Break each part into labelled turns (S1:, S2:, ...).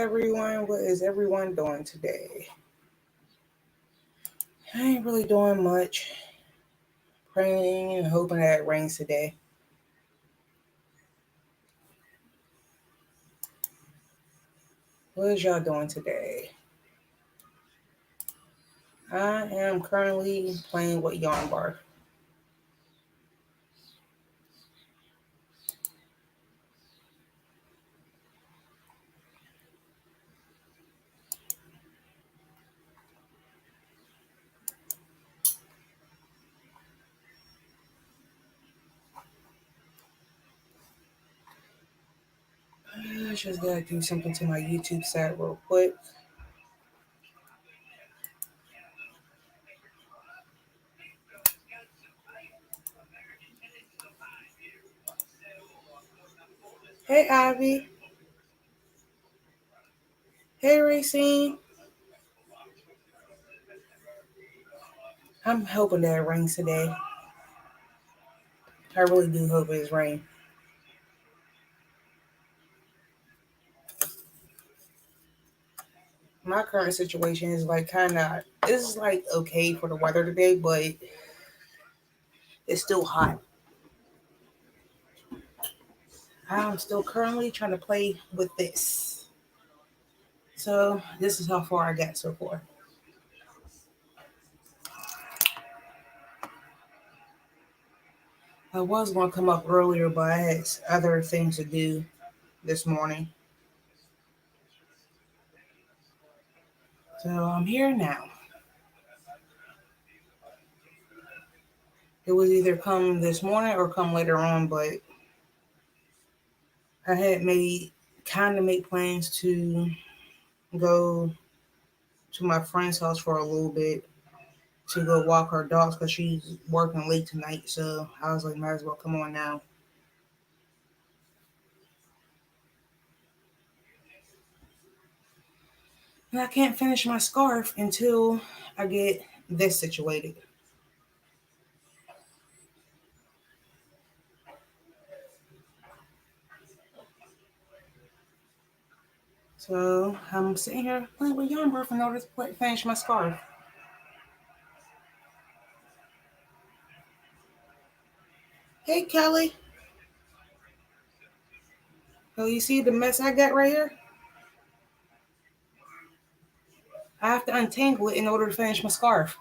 S1: everyone. What is everyone doing today? I ain't really doing much. Praying and hoping that it rains today. What is y'all doing today? I am currently playing with Yarn Bar. I just gotta do something to my YouTube site real quick. Hey Ivy. Hey Racine. I'm hoping that it rains today. I really do hope it's rain. My current situation is like it's like okay for the weather today, but it's still hot. I'm still currently trying to play with this. So this is how far I got so far. I was going to come up earlier, but I had other things to do this morning. So I'm here now. It was either come this morning or come later on, but I had made plans to go to my friend's house for a little bit to go walk her dogs because she's working late tonight. So I was like, might as well come on now. And I can't finish my scarf until I get this situated. So I'm sitting here playing with yarn in order to finish my scarf. Hey Kelly. So you see the mess I got right here? I have to untangle it in order to finish my scarf.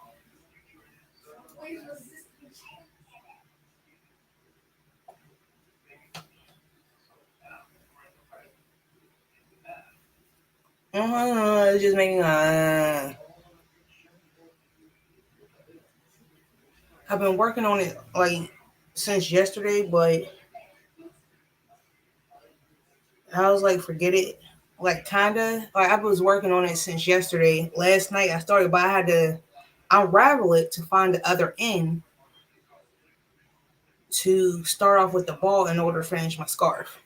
S1: It's just making I've been working on it like since yesterday, but I was like, forget it. Like kinda. Like I was working on it since yesterday. Last night I started, but I had to unravel it to find the other end to start off with the ball in order to finish my scarf.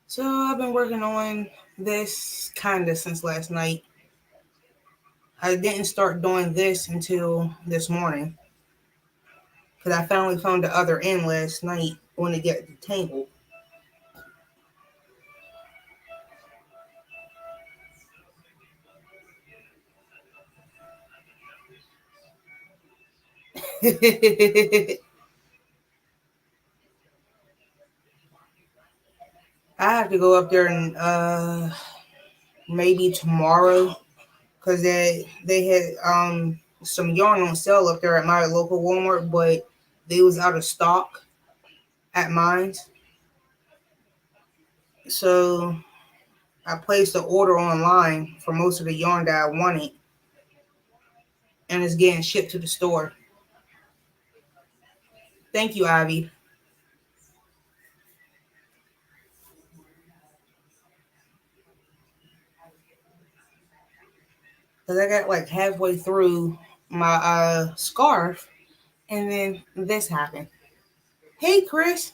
S1: So I've been working on this kinda since last night. I didn't start doing this until this morning because I finally found the other end last night when it got detangled. I have to go up there and maybe tomorrow because they had some yarn on sale up there at my local Walmart, but they was out of stock at mine. So I placed an order online for most of the yarn that I wanted, and it's getting shipped to the store. Thank you, Ivy. Because I got like halfway through my scarf, and then this happened. Hey, Chris.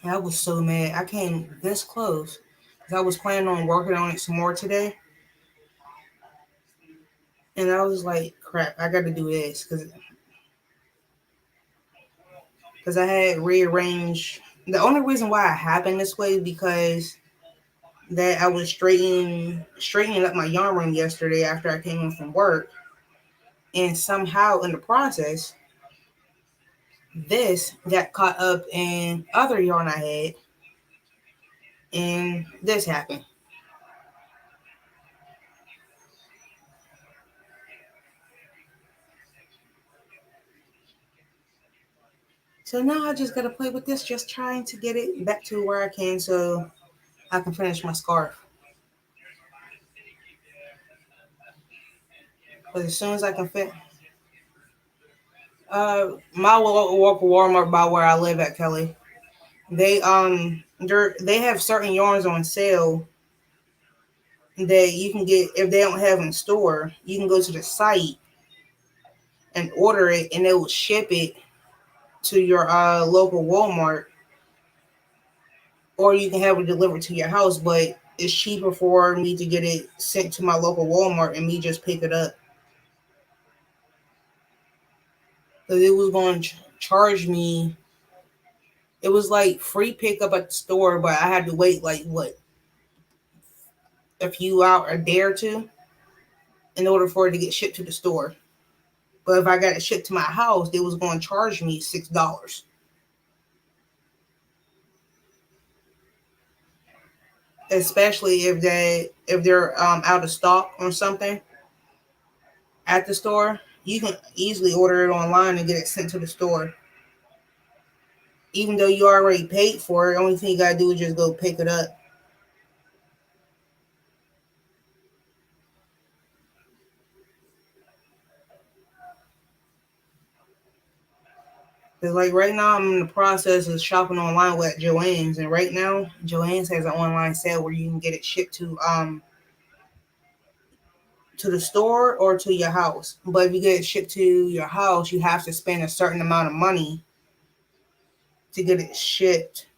S1: I was so mad. I came this close because I was planning on working on it some more today. And I was like, crap, I got to do this because I had rearranged. The only reason why it happened this way is because that I was straightening up my yarn room yesterday after I came in from work, and somehow in the process, this got caught up in other yarn I had, and this happened. So now I just gotta play with this, just trying to get it back to where I can so I can finish my scarf. But as soon as I can fit, my local Walmart by where I live at Kelly, they have certain yarns on sale that you can get if they don't have in store. You can go to the site and order it, and they will ship it to your local Walmart, or you can have it delivered to your house. But it's cheaper for me to get it sent to my local Walmart and me just pick it up. Because it was going to charge me. It was like free pickup at the store, but I had to wait like what, a few hours, a day or two, in order for it to get shipped to the store. But if I got it shipped to my house, they was going to charge me $6, especially if they're out of stock or something at the store. You can easily order it online and get it sent to the store. Even though you already paid for it, the only thing you gotta do is just go pick it up. Cause like right now, I'm in the process of shopping online with Joann's, and right now, Joann's has an online sale where you can get it shipped to the store or to your house. But if you get it shipped to your house, you have to spend a certain amount of money to get it shipped.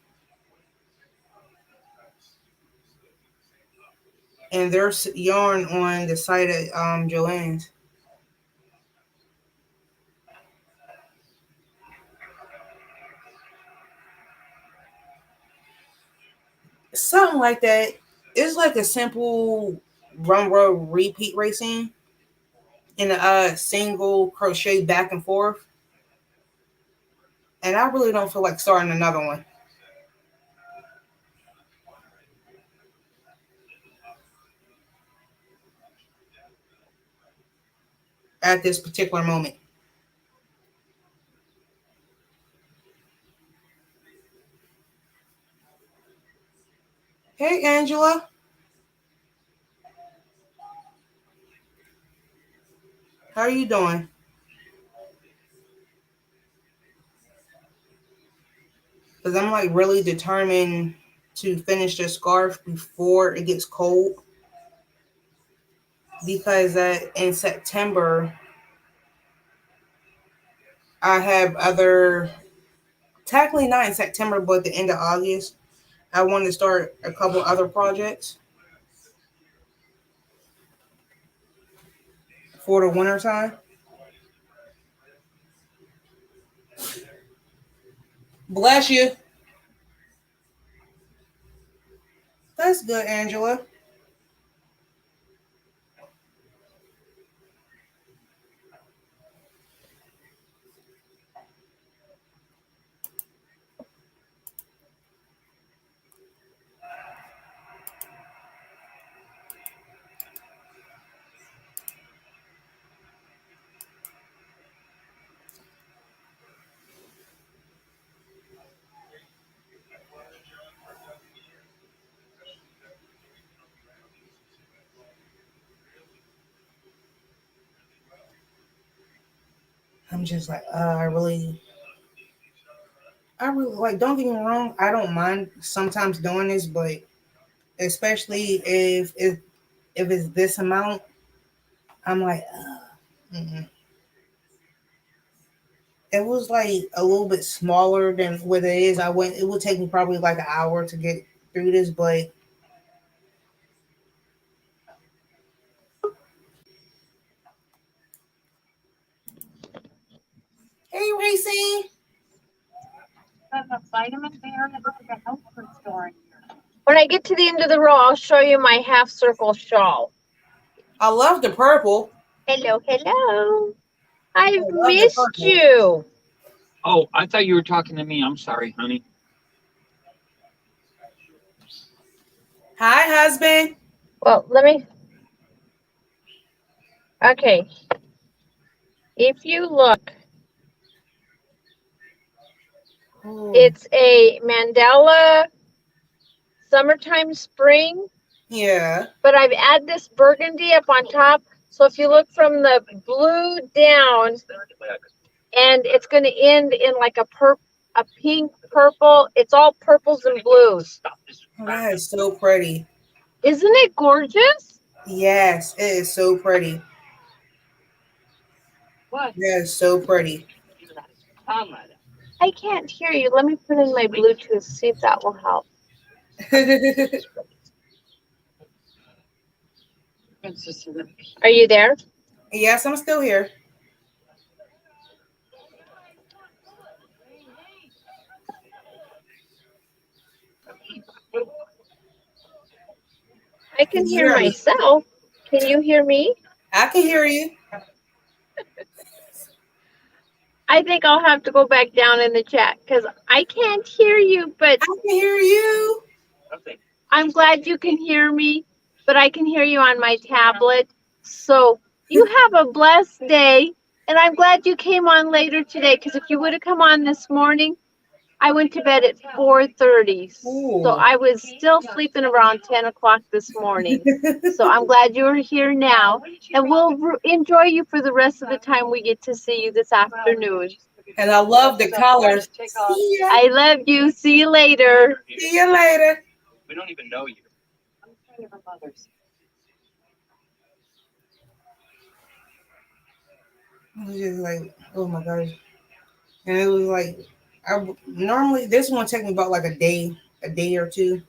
S1: And there's yarn on the site at Joann's. Something like that. It's like a simple run row repeat racing in a single crochet back and forth. And I really don't feel like starting another one at this particular moment. Hey, Angela, how are you doing? Because I'm like really determined to finish this scarf before it gets cold. Because in September, I have other, technically not in September, but the end of August, I want to start a couple other projects for the winter time. Bless you. That's good, Angela. I'm just like, I really like. Don't get me wrong. I don't mind sometimes doing this, but especially if it's this amount, I'm like, mm-mm. It was like a little bit smaller than what it is. I went. It would take me probably like an hour to get through this, but Racing.
S2: When I get to the end of the row, I'll show you my half circle shawl.
S1: I love the purple.
S2: Hello, hello. I've
S1: love the
S2: missed
S1: purple.
S2: you.
S3: Oh, I thought you were talking to me. I'm sorry, honey.
S1: Hi, husband.
S2: Well, let me. Okay. If you look, it's a mandala summertime spring,
S1: Yeah.
S2: but I've added this burgundy up on top. So if you look from the blue down, and it's going to end in like a pink purple. It's all purples and blues.
S1: Oh, that is so pretty.
S2: Isn't it gorgeous?
S1: Yes, it is so pretty.
S2: What?
S1: That is so pretty.
S2: I can't hear you. Let me put in my Bluetooth, see if that will help. Are you there?
S1: Yes, I'm still here.
S2: I can hear myself. Can you hear me?
S1: I can hear you.
S2: I think I'll have to go back down in the chat because I can't hear you, but
S1: I can hear you.
S2: I'm glad you can hear me, but I can hear you on my tablet. So you have a blessed day, and I'm glad you came on later today because if you would have come on this morning, I went to bed at 4:30. So I was still sleeping around 10 o'clock this morning. So I'm glad you're here now, and we'll enjoy you for the rest of the time we get to see you this afternoon.
S1: And I love the colors. See ya.
S2: I love you. See you later.
S1: See you later.
S3: We don't even know you.
S1: I was just like, oh my gosh. And it was like, normally this one take me about like a day or two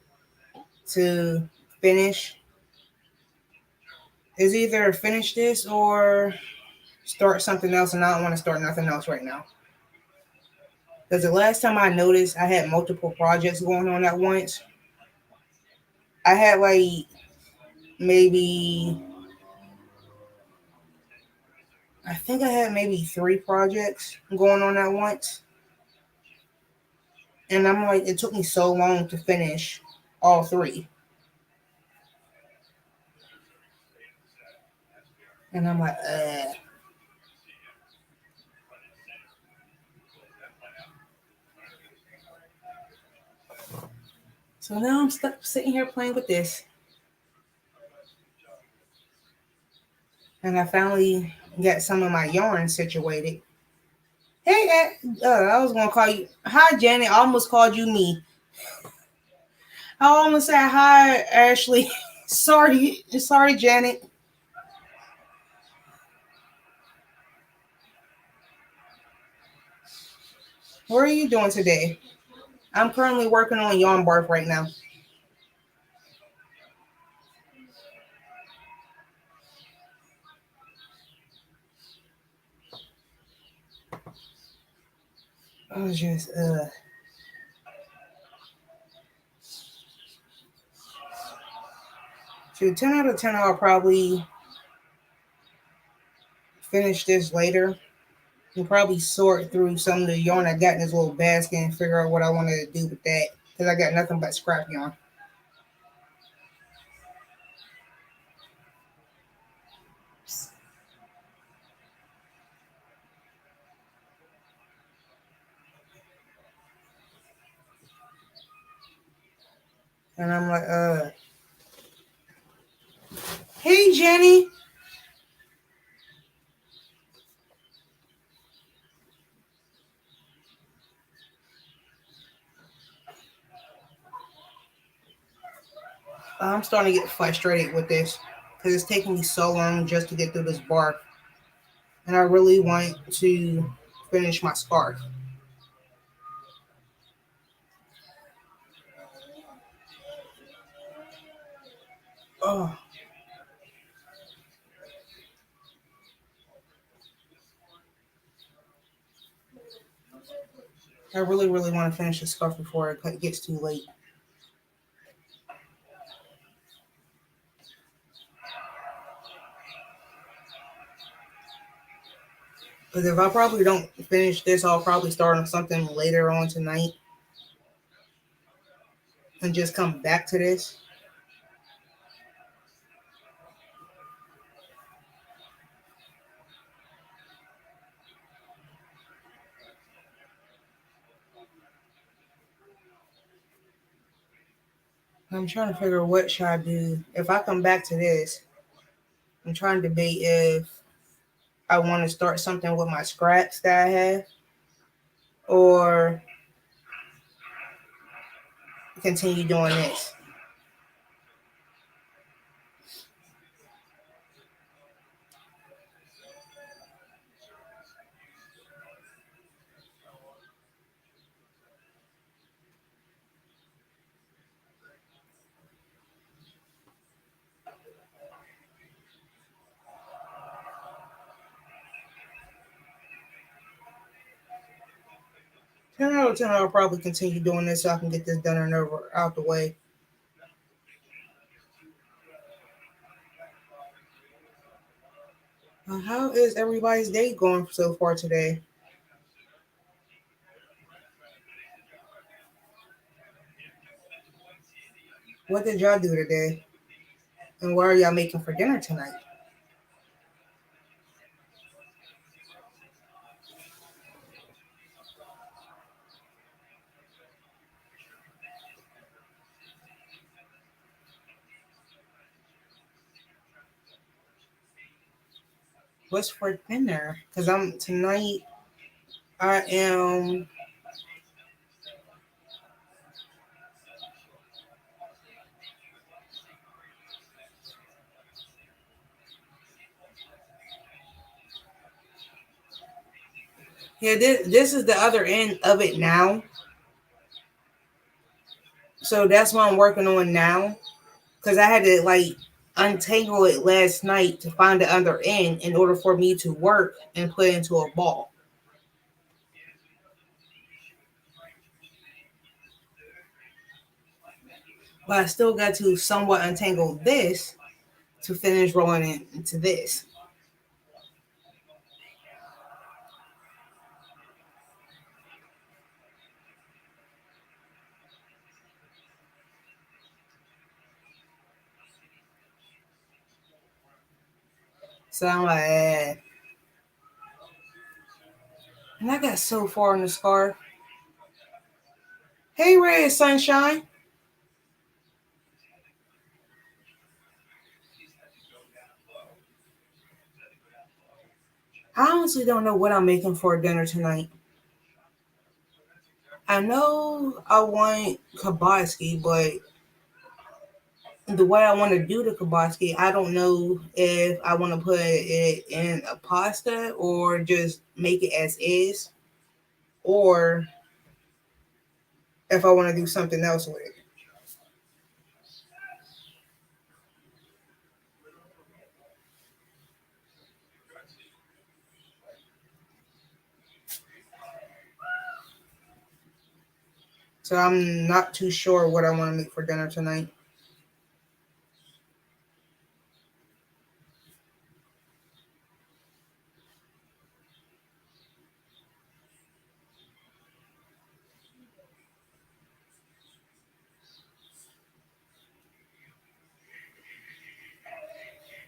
S1: to finish. Is either finish this or start something else, and I don't want to start nothing else right now. Because the last time I noticed, I had multiple projects going on at once. I had like maybe, I think I had maybe 3 projects going on at once. And I'm like, it took me so long to finish all 3. And I'm like, So now I'm stuck sitting here playing with this. And I finally got some of my yarn situated. Hey, I was going to call you. Hi, Janet. I almost called you me. I almost said hi, Ashley. sorry, Janet. What are you doing today? I'm currently working on yarn bark right now. I was just to 10 out of 10, I'll probably finish this later and probably sort through some of the yarn I got in this little basket and figure out what I wanted to do with that, because I got nothing but scrap yarn. And I'm like, hey, Jenny. I'm starting to get frustrated with this because it's taking me so long just to get through this bark. And I really want to finish my scarf. Oh, I really, really want to finish the scarf before it gets too late. Because if I probably don't finish this, I'll probably start on something later on tonight and just come back to this. I'm trying to figure what should I do. If I come back to this, I'm trying to debate if I want to start something with my scraps that I have or continue doing this. Ten out of ten, I'll probably continue doing this so I can get this done and over out the way. How is everybody's day going so far today? What did y'all do today? And what are y'all making for dinner tonight? What's for dinner? Because I'm tonight, I am. Yeah, this is the other end of it now. So that's what I'm working on now. Because I had to like untangle it last night to find the other end in order for me to work and put it into a ball. But I still got to somewhat untangle this to finish rolling it into this. So I'm like, and I got so far in the scarf. Hey, Red Sunshine. I honestly don't know what I'm making for dinner tonight. I know I want kiboski, but the way I want to do the kiboski, I don't know if I want to put it in a pasta or just make it as is, or if I want to do something else with it. So I'm not too sure what I want to make for dinner tonight.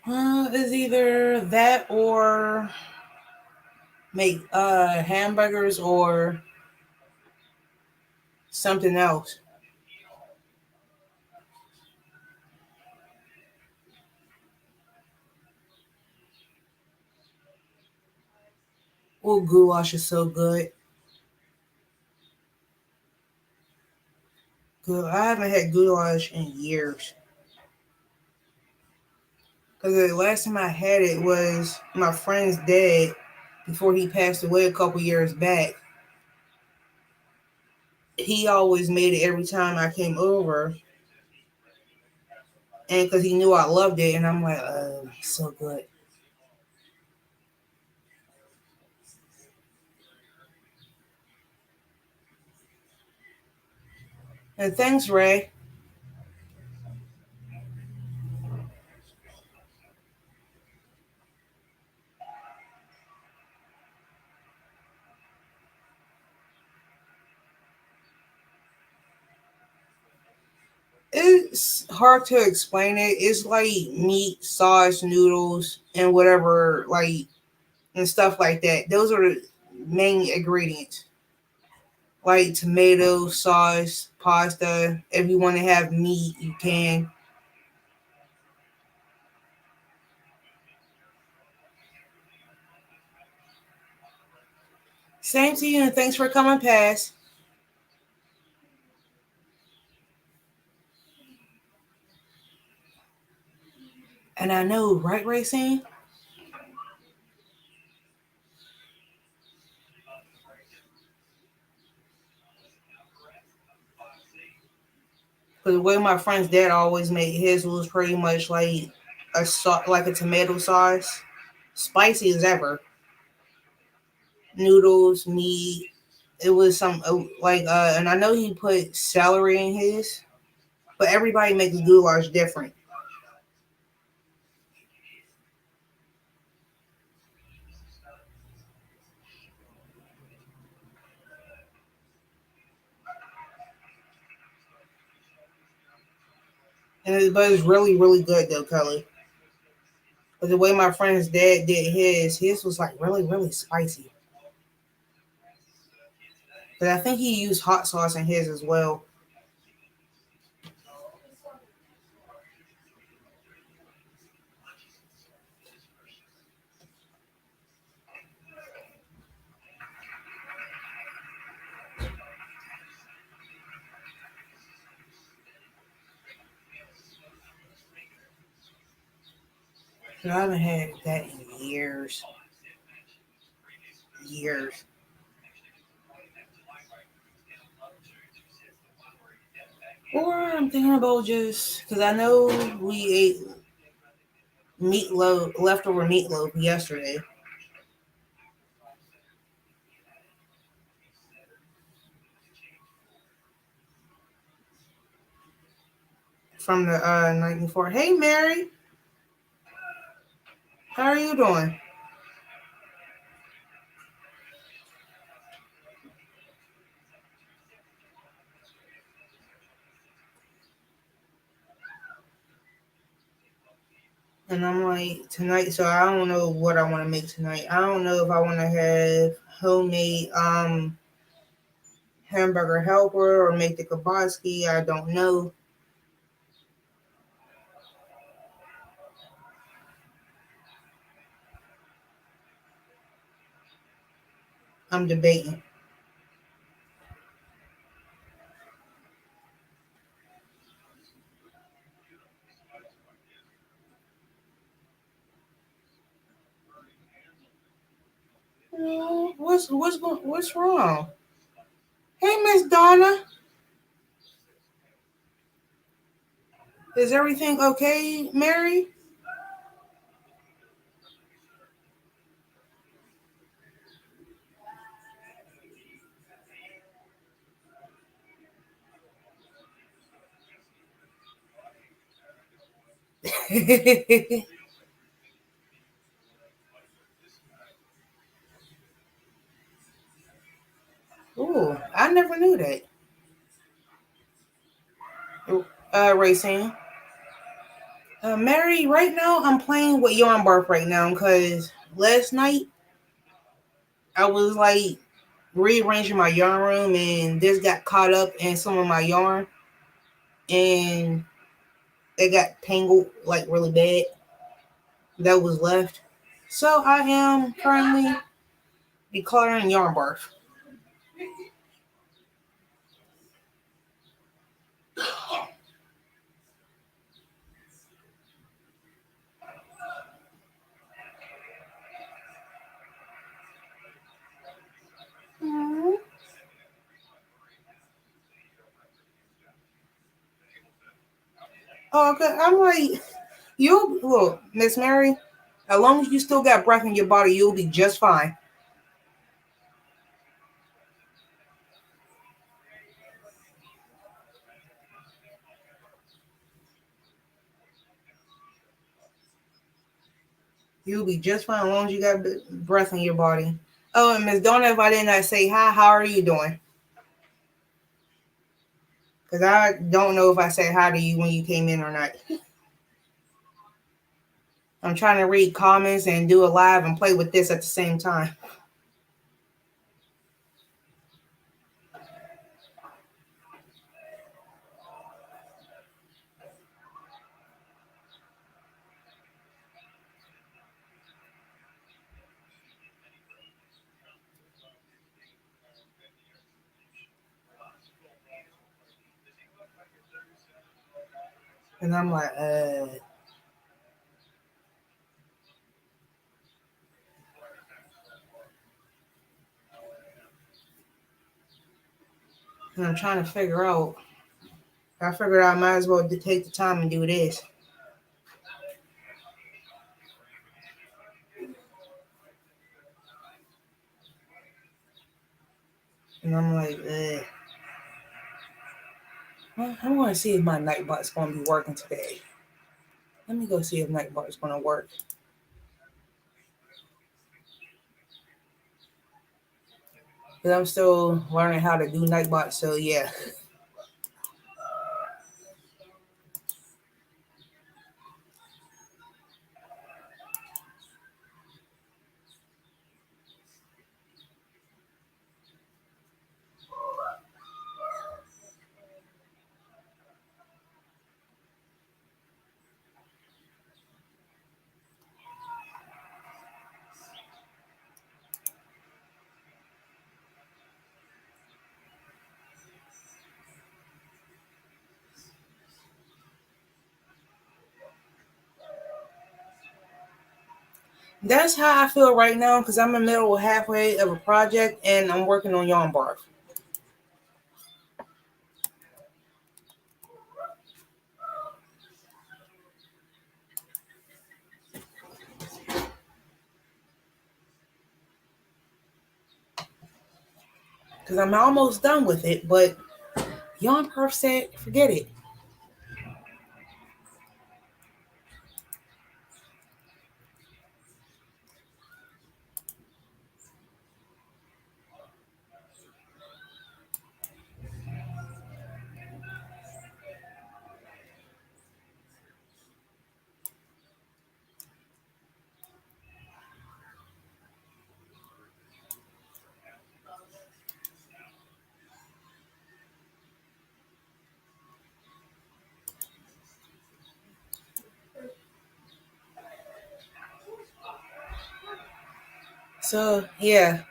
S1: It's either that or make hamburgers or something else. Oh, goulash is so good. Good. I haven't had goulash in years. Because the last time I had it was my friend's dad before he passed away a couple years back. He always made it every time I came over. And because he knew I loved it. And I'm like, so good. And thanks, Ray. It's hard to explain it. It's like meat, sauce, noodles, and whatever, like, and stuff like that. Those are the main ingredients. Like tomato sauce, pasta. If you want to have meat, you can. Same to you, and thanks for coming past. And I know, right, Racing? Because the way my friend's dad always made his was pretty much like like a tomato sauce, spicy as ever. Noodles, meat. It was some and I know he put celery in his, but everybody makes goulash different, but it's really really good though, Kelly. But the way my friend's dad did his was like really really spicy. But I think he used hot sauce in his as well. But I haven't had that in years, years. Or I'm thinking about just because I know we ate meatloaf, leftover meatloaf yesterday from the night before. Hey, Mary, how are you doing? And I'm like, tonight, so I don't know what I want to make tonight. I don't know if I want to have homemade hamburger helper or make the kiboski. I don't know. I'm debating. What's wrong? Hey, Miss Donna, is everything okay, Mary? Ooh, I never knew that. Racing. Mary, right now I'm playing with yarn bark right now because last night I was like rearranging my yarn room and this got caught up in some of my yarn and it got tangled like really bad that was left. So I am currently decluttering yarn bark. Mhm. Oh, okay. I'm like, you look, Miss Mary, as long as you still got breath in your body, you'll be just fine. You'll be just fine as long as you got breath in your body. Oh, and Miss Donna, if I did not say hi, how are you doing? Because I don't know if I said hi to you when you came in or not. I'm trying to read comments and do a live and play with this at the same time. And I'm like, and I'm trying to figure out. I figured I might as well take the time and do this. And I'm like, well, I want to see if my Nightbot's going to be working today. Let me go see if Nightbot's going to work. Because I'm still learning how to do Nightbot, so yeah. That's how I feel right now because I'm in the middle of halfway of a project and I'm working on yarn barf. Because I'm almost done with it, but yarn barf said, forget it. So, yeah.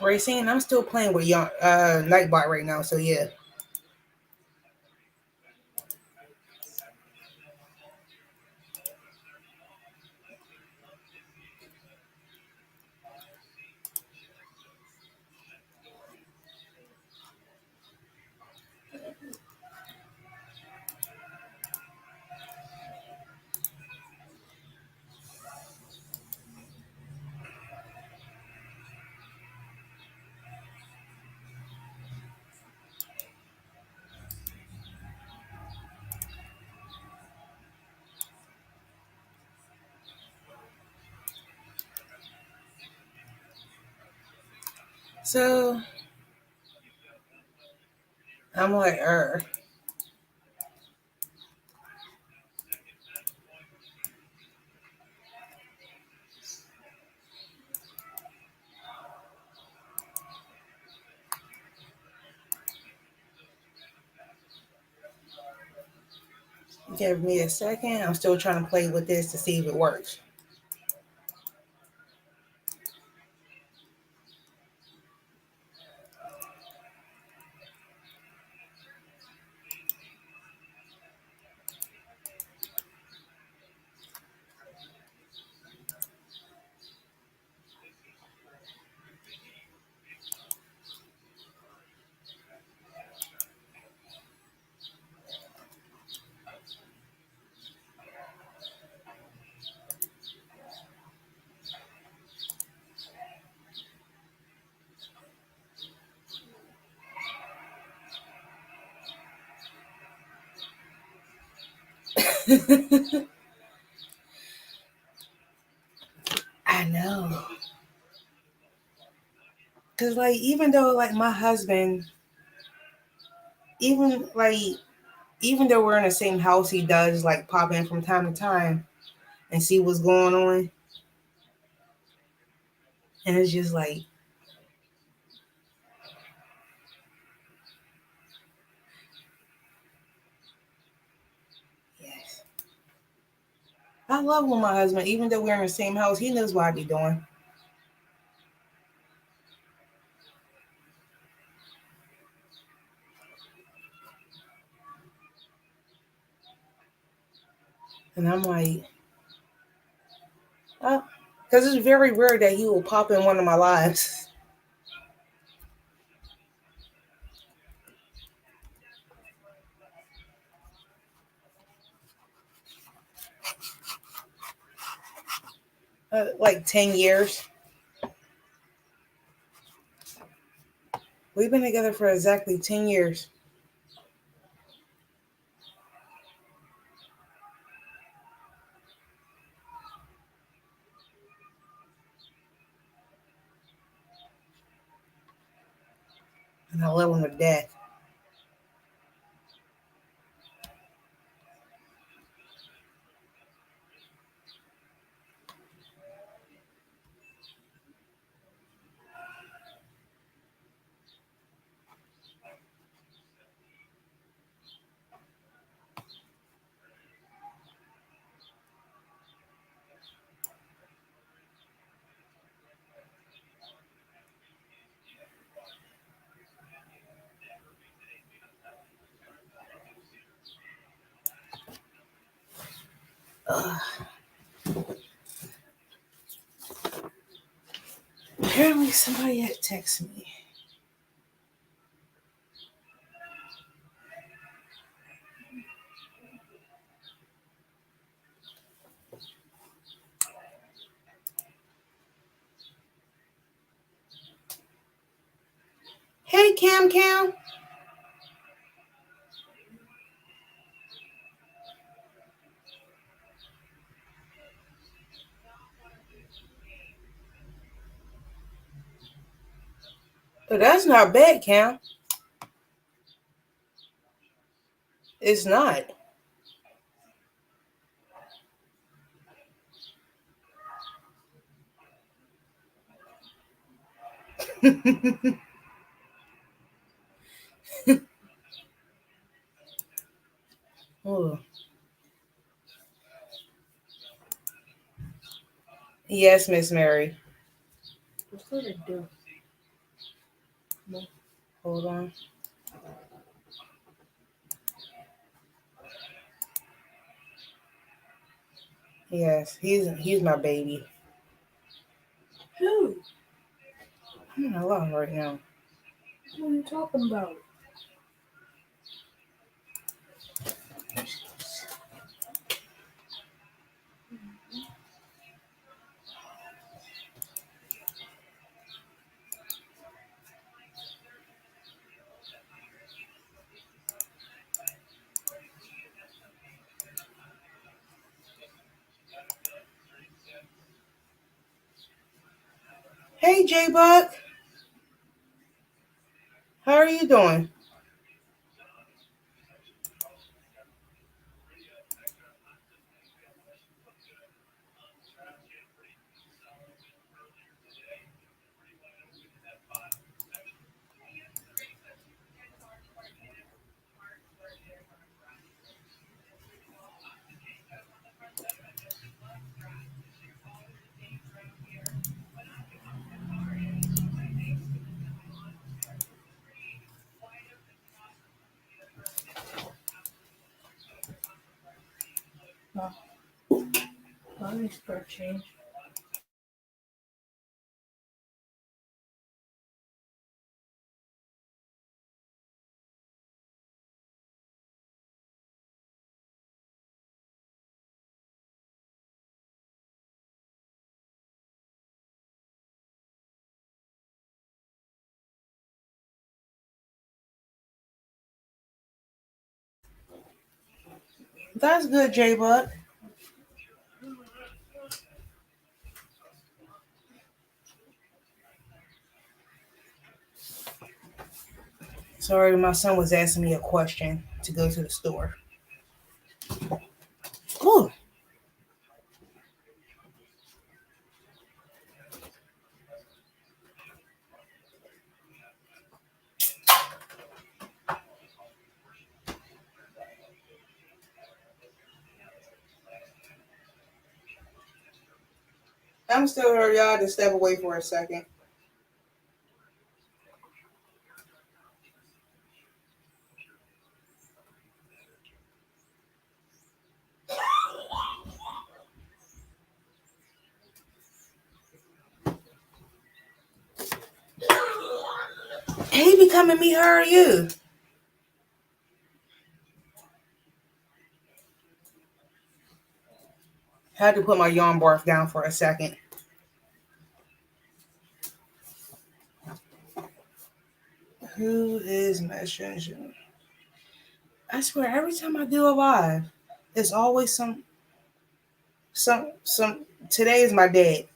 S1: Racine, I'm still playing with yarn, Nightbot right now, so yeah. So, I'm like, give me a second. I'm still trying to play with this to see if it works. I know. Cause like even though like my husband, even like even though we're in the same house, he does like pop in from time to time and see what's going on. And it's just like, yes. I love when my husband, even though we're in the same house, he knows what I be doing. And I'm like, oh, because it's very rare that he will pop in one of my lives. Like 10 years. We've been together for exactly 10 years. And I love him to death. Ugh. Apparently somebody had texted me. Hey, Cam Cam. But that's not bad, Cam. It's not. Oh, yes, Miss Mary. What's gonna do? Hold on. Yes, he's my baby. Who? I'm in love right now. What are you talking about? Hey, J Buck. How are you doing? Oh, let me start change. That's good, J Buck. Sorry, my son was asking me a question to go to the store. Ooh, I'm still here, y'all. Just step away for a second. He be coming me. How are you? Had to put my yarn barf down for a second. Who is messaging? I swear, every time I do a live, it's always some. Today is my dad.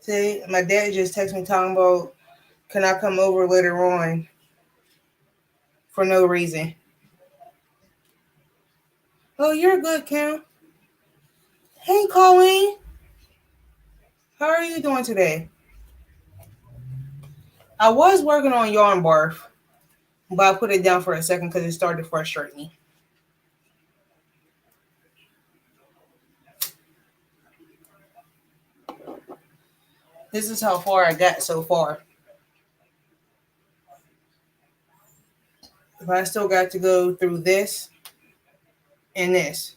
S1: Today, my dad just texted me talking about, can I come over later on for no reason. Oh, you're good, Kim. Hey, Colleen. How are you doing today? I was working on yarn barf, but I put it down for a second because it started to frustrate me. This is how far I got so far. But I still got to go through this and this.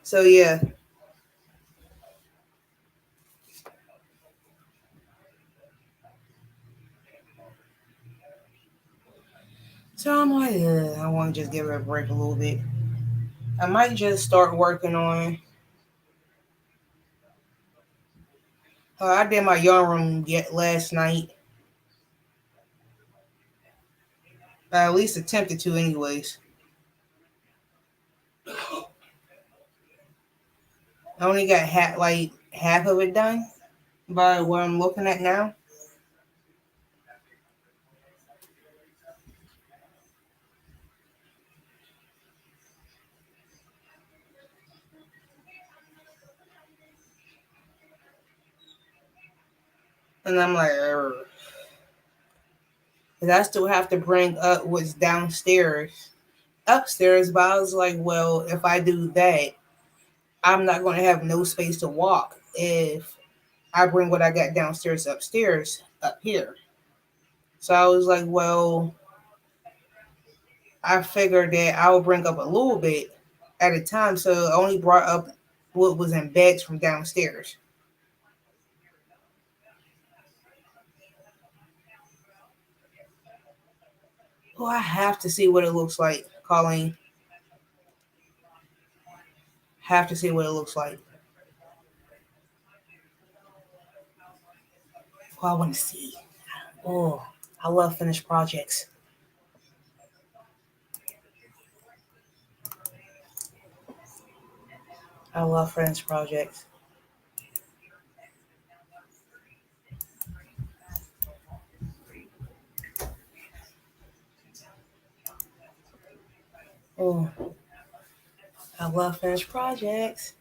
S1: So yeah. So I'm like, I want to just give it a break a little bit. I might just start working on. I did my yarn room yet last night. I at least attempted to, anyways. I only got half of it done by what I'm looking at now. And I'm like, because I still have to bring up what's downstairs, upstairs. But I was like, well, if I do that, I'm not going to have no space to walk if I bring what I got downstairs upstairs up here. So I was like, well, I figured that I would bring up a little bit at a time. So I only brought up what was in bags from downstairs. Oh, I have to see what it looks like, Colleen. Have to see what it looks like. Oh, I want to see. Oh, I love finished projects. I love finished projects. Oh, I love finished projects.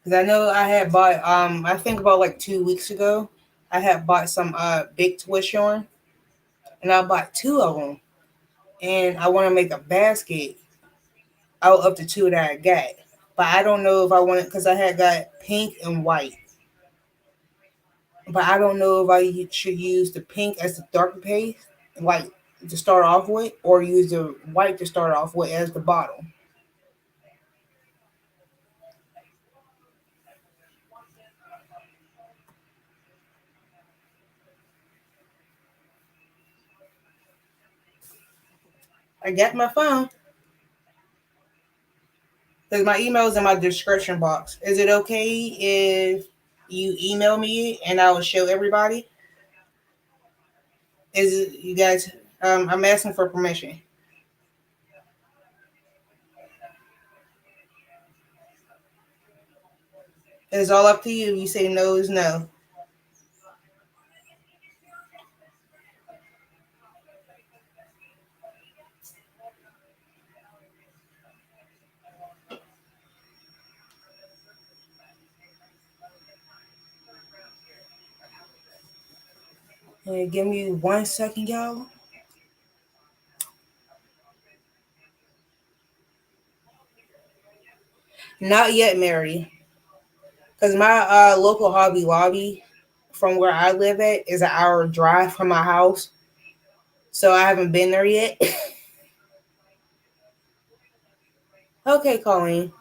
S1: Because I know I had bought, I think about like 2 weeks ago, I had bought some big twist yarn. And I bought two of them. And I want to make a basket out of the two that I got. But I don't know if I want it because I had got pink and white. But I don't know if I should use the pink as the darker paste, like to start off with, or use the white to start off with as the bottom. I got my phone because my email is in my description box. Is it okay if you email me and I will show everybody? Is it you guys? I'm asking for permission. It's all up to you. You say no is no. Give me 1 second, y'all. Not yet, Mary. Because my local Hobby Lobby from where I live at is an hour drive from my house. So I haven't been there yet. Okay, Colleen.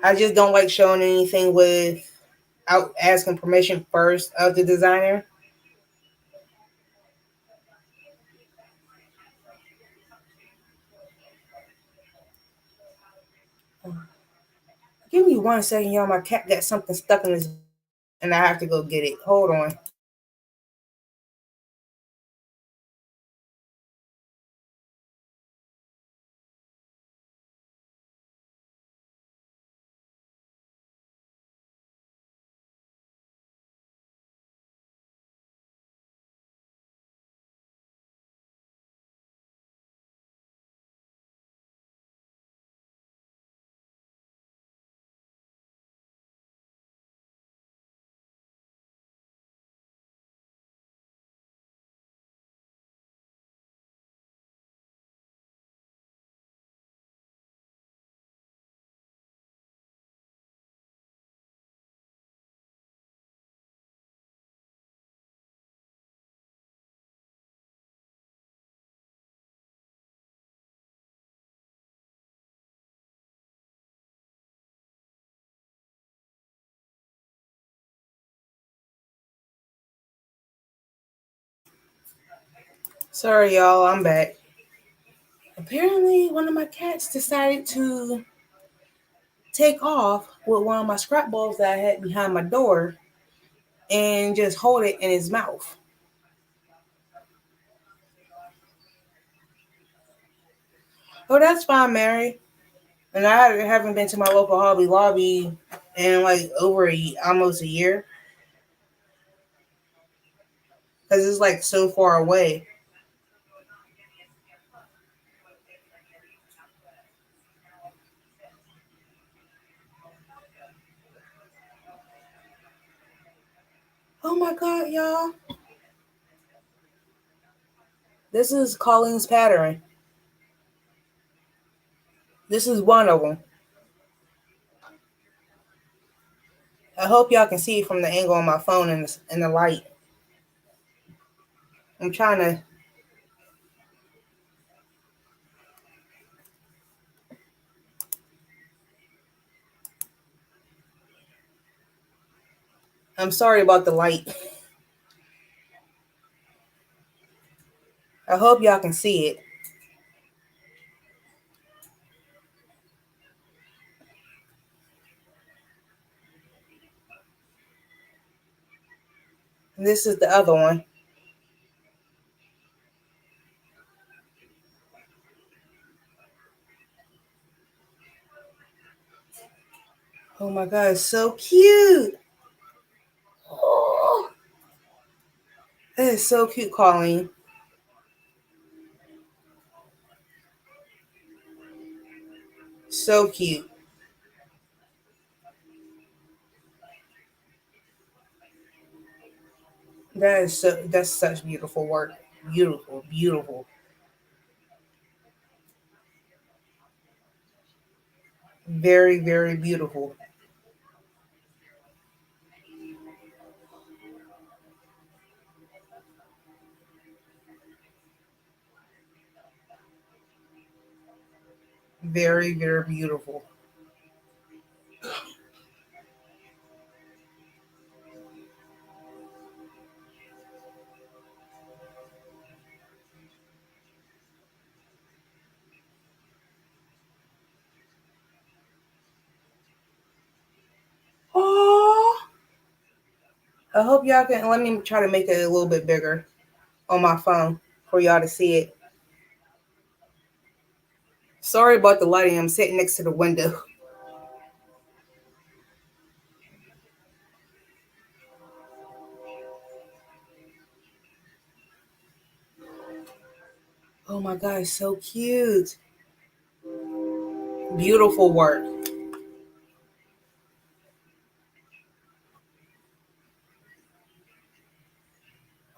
S1: I just don't like showing anything without asking permission first of the designer. Give me 1 second, y'all. My cat got something stuck in his and I have to go get it. Hold on. Sorry, y'all. I'm back. Apparently, one of my cats decided to take off with one of my scrap balls that I had behind my door and just hold it in his mouth. Oh, that's fine, Mary. And I haven't been to my local Hobby Lobby in like over almost a year because it's like so far away. Oh my God, y'all. This is Colleen's pattern. This is one of them. I hope y'all can see it from the angle on my phone and the light. I'm trying to. I'm sorry about the light. I hope y'all can see it. And this is the other one. Oh my God, it's so cute. Oh, that is so cute, Colleen. So cute. That's such beautiful work. Beautiful, beautiful. Very, very beautiful. Very, very beautiful. Oh, I hope y'all can let me try to make it a little bit bigger on my phone for y'all to see it. Sorry about the lighting. I'm sitting next to the window. Oh my god, it's so cute. Beautiful work.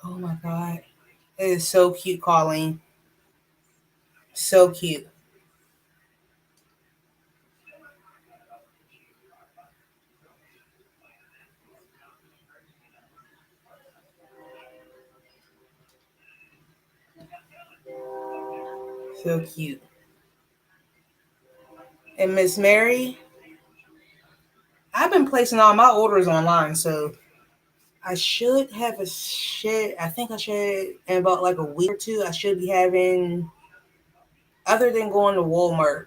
S1: Oh my god. It is so cute, Colleen. So cute. So cute. And Miss Mary, I've been placing all my orders online, so I should have a shit. I think I should in about like a week or two. I should be having, other than going to Walmart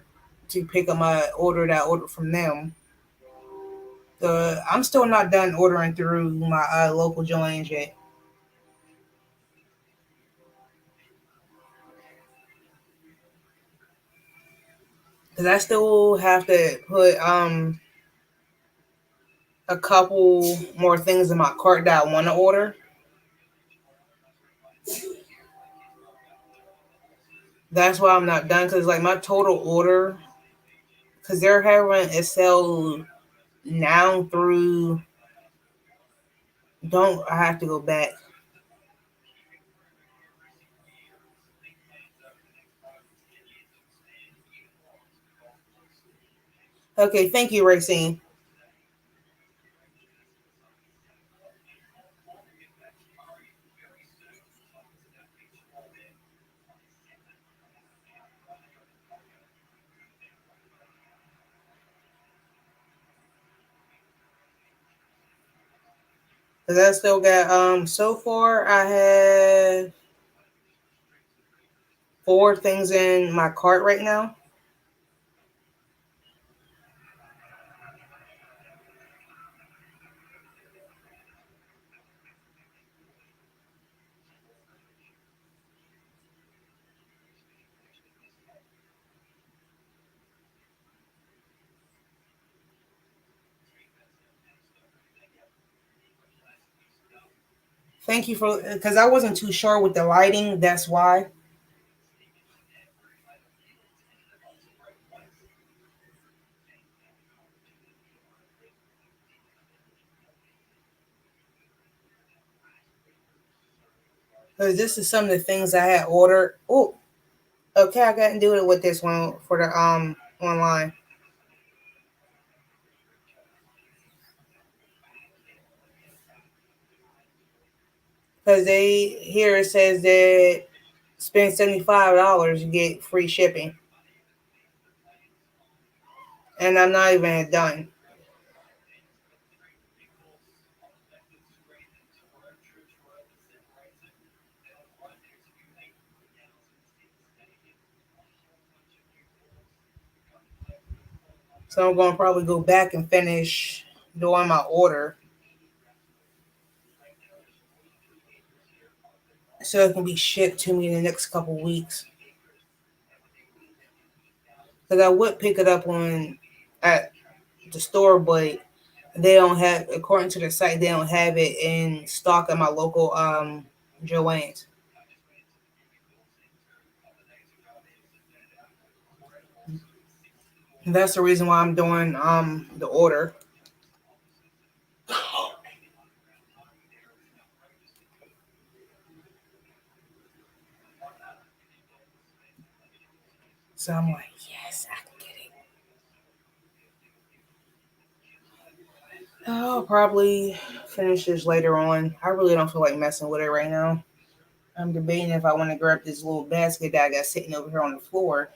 S1: to pick up my order that I ordered from them. I'm still not done ordering through my local joints yet, because I still have to put a couple more things in my cart that I want to order. That's why I'm not done, because like my total order, because they're having a sale now through. Don't I have to go back? Okay, thank you, Racine. Because I still got so far I have 4 things in my cart right now. Thank you for, because I wasn't too sure with the lighting. That's why. Because this is some of the things I had ordered. Oh, okay, I got to do it with this one for the online. Because they here it says that spend $75, you get free shipping, and I'm not even done. So I'm gonna probably go back and finish doing my order so it can be shipped to me in the next couple weeks. Because I would pick it up on at the store, but they don't have, according to the site, they don't have it in stock at my local Joann's. And that's the reason why I'm doing the order. So I'm like, yes, I can get it. I'll probably finish this later on. I really don't feel like messing with it right now. I'm debating if I want to grab this little basket that I got sitting over here on the floor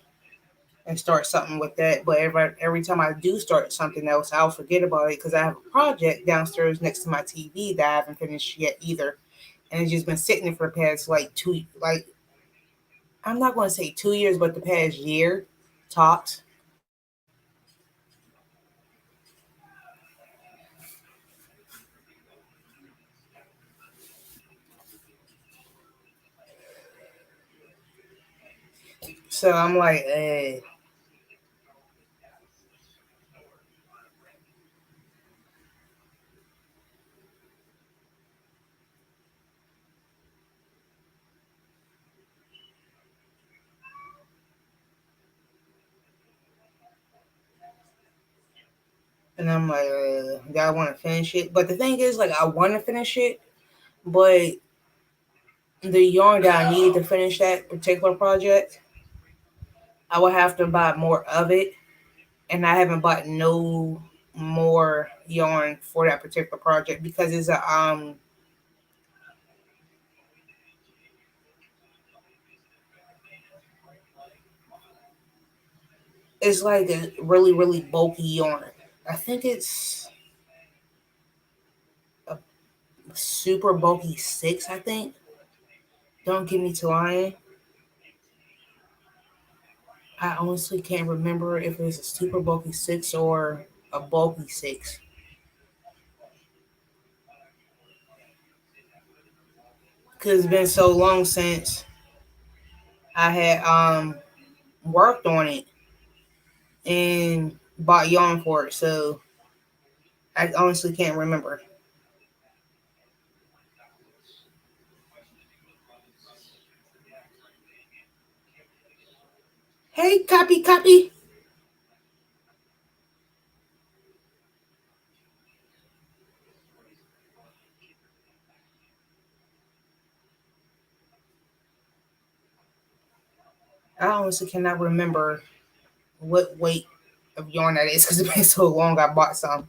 S1: and start something with that. But every time I do start something else, I'll forget about it because I have a project downstairs next to my TV that I haven't finished yet either, and it's just been sitting there for the past like I'm not going to say 2 years, but the past year tops. So I'm like, eh. And I'm like, do I want to finish it? But the thing is, like, I want to finish it, but the yarn that I need to finish that particular project, I would have to buy more of it, and I haven't bought no more yarn for that particular project because it's like a really really bulky yarn. I think it's a super bulky 6. I think. Don't get me to lying. I honestly can't remember if it's a super bulky 6 or a bulky 6 because it's been so long since I had worked on it and bought yarn for it. So I honestly can't remember. Hey, copy, copy. I honestly cannot remember what weight of yarn that is because it's been so long. I bought some,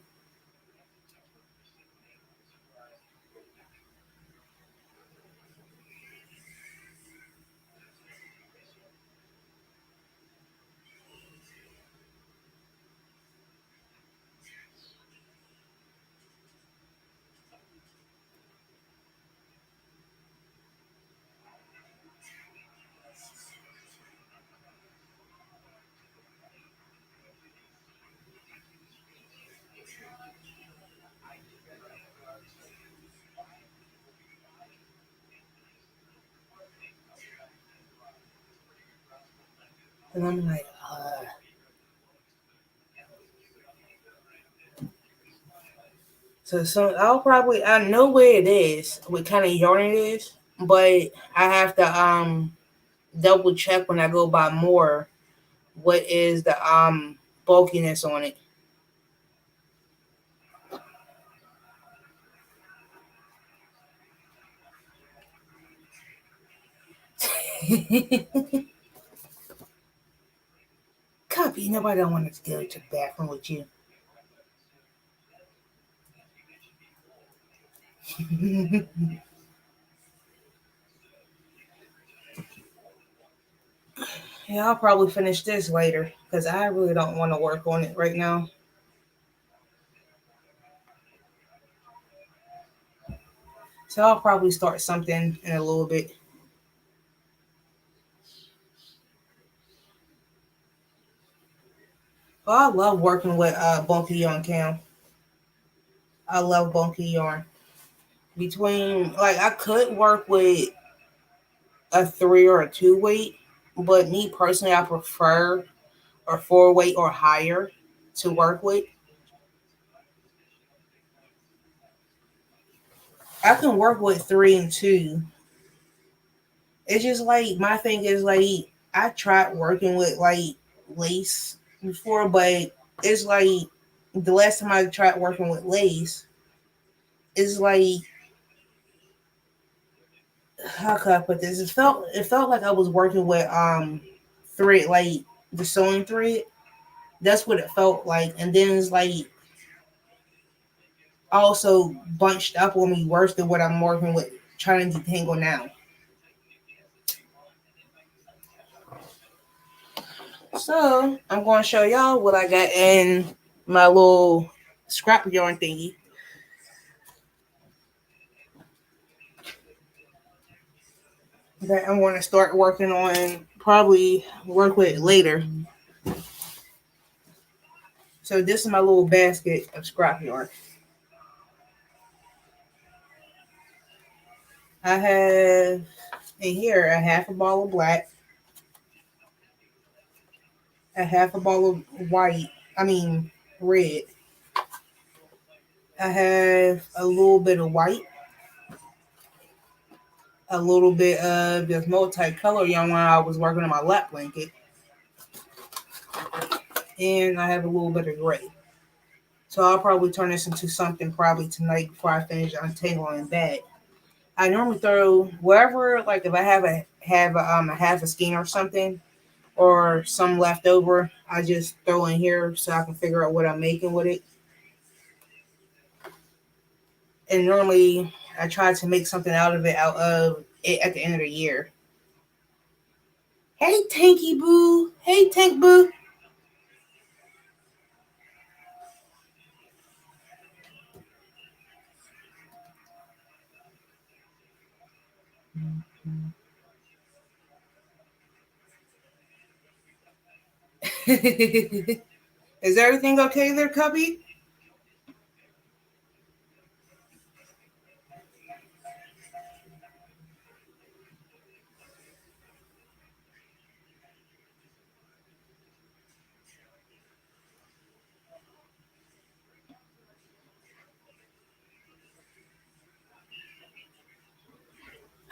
S1: and I'm like, so I know where it is, what kind of yarn it is, but I have to double check when I go buy more. What is the bulkiness on it? Copy. Nobody don't want to go to the bathroom with you. Yeah, I'll probably finish this later because I really don't want to work on it right now. So I'll probably start something in a little bit. Well, I love working with bulky yarn, Cam. I love bulky yarn. Between like I could work with a 3 or a 2 weight, but me personally, I prefer a 4 weight or higher to work with. I can work with 3 and 2. It's just like my thing is like I tried working with like lace before, but it's like the last time I tried working with lace, it's like how could I put this? It felt like I was working with thread, like the sewing thread. That's what it felt like, and then it's like also bunched up on me worse than what I'm working with trying to detangle now. So I'm going to show y'all what I got in my little scrap yarn thingy that I'm going to start working on. Probably work with later. So this is my little basket of scrap yarn. I have in here a half a ball of black, a half a ball of white. I mean red. I have a little bit of white, a little bit of this multi-color yarn when I was working on my lap blanket, and I have a little bit of gray. So I'll probably turn this into something probably tonight before I finish untangling that. I normally throw wherever, like if I have a skein or something or some left over, I just throw in here so I can figure out what I'm making with it. And normally I try to make something out of it at the end of the year. Hey Tanky Boo, hey Tank Boo. Is everything okay there, Cubby?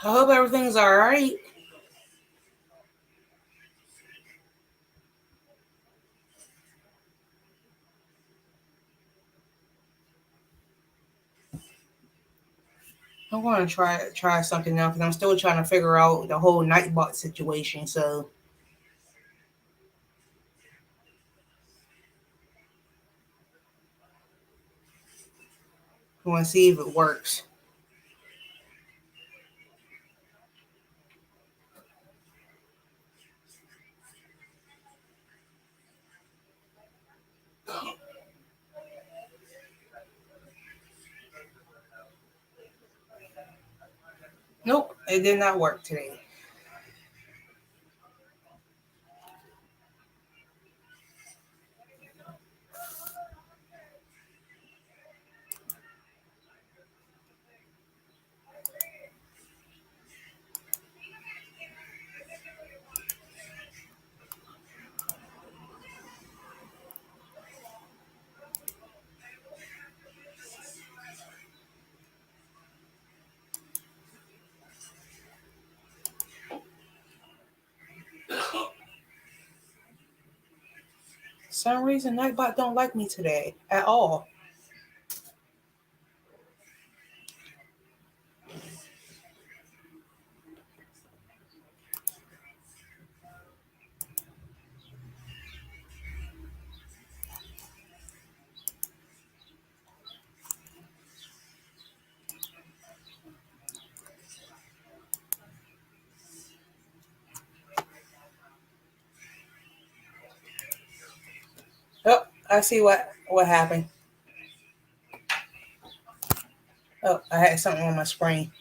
S1: I hope everything's all right. I'm going to try something now because I'm still trying to figure out the whole Nightbot situation. So I want to see if it works. Nope, it did not work today. For some reason, Nightbot don't like me today at all. Oh, I see what happened. Oh, I had something on my screen.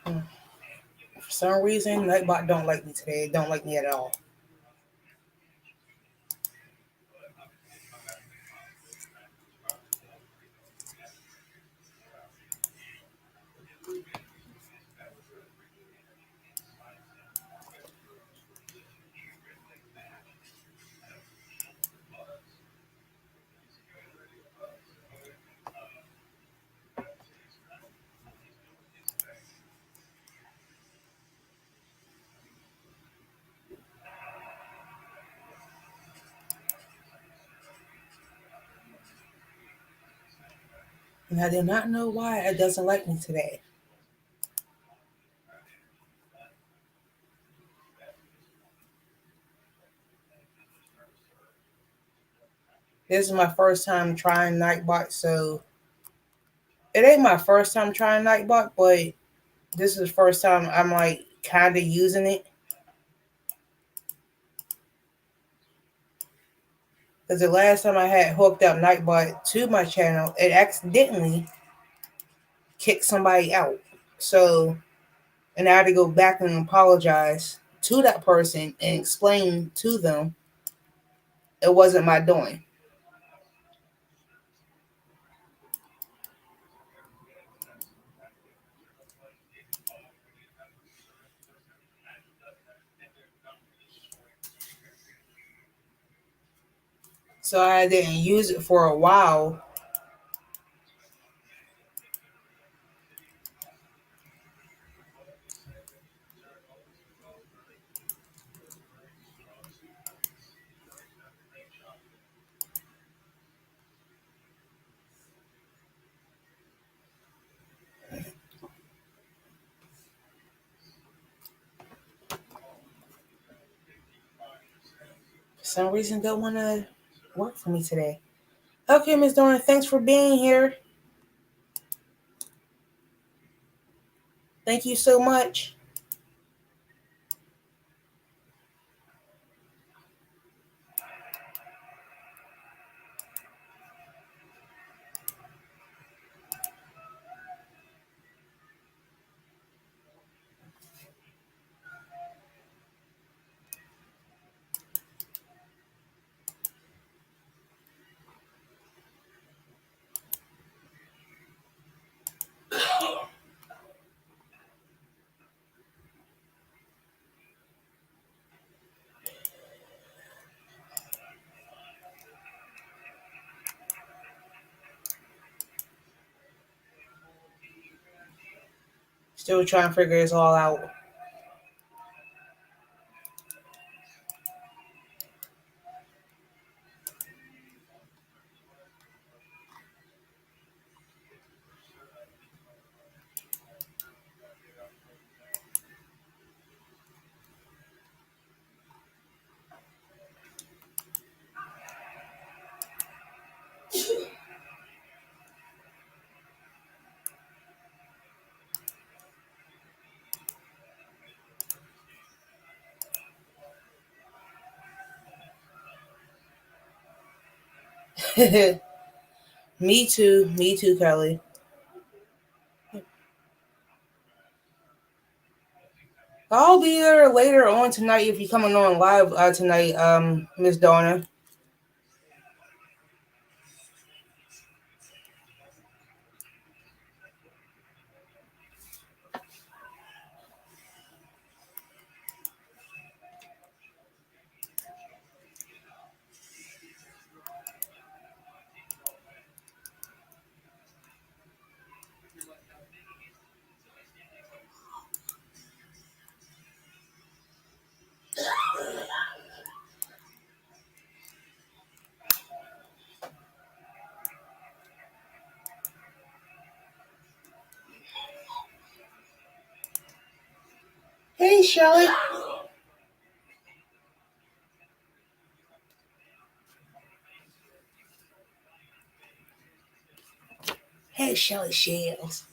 S1: Hmm. For some reason, Nightbot don't like me today. It don't like me at all. And I did not know why it doesn't like me today. This is my first time trying Nightbot, so it ain't my first time trying Nightbot, but this is the first time I'm like kind of using it. Because the last time I had hooked up Nightbot to my channel, it accidentally kicked somebody out. So, and I had to go back and apologize to that person and explain to them it wasn't my doing. So I didn't use it for a while. For some reason, don't want to work for me today. Okay, Miss Donna, thanks for being here. Thank you so much. Still trying to figure this all out. Me too. Me too, Kelly. I'll be there later on tonight if you're coming on live tonight, Miss Donna. Hey, Shelly. Hey, Shelly Shields.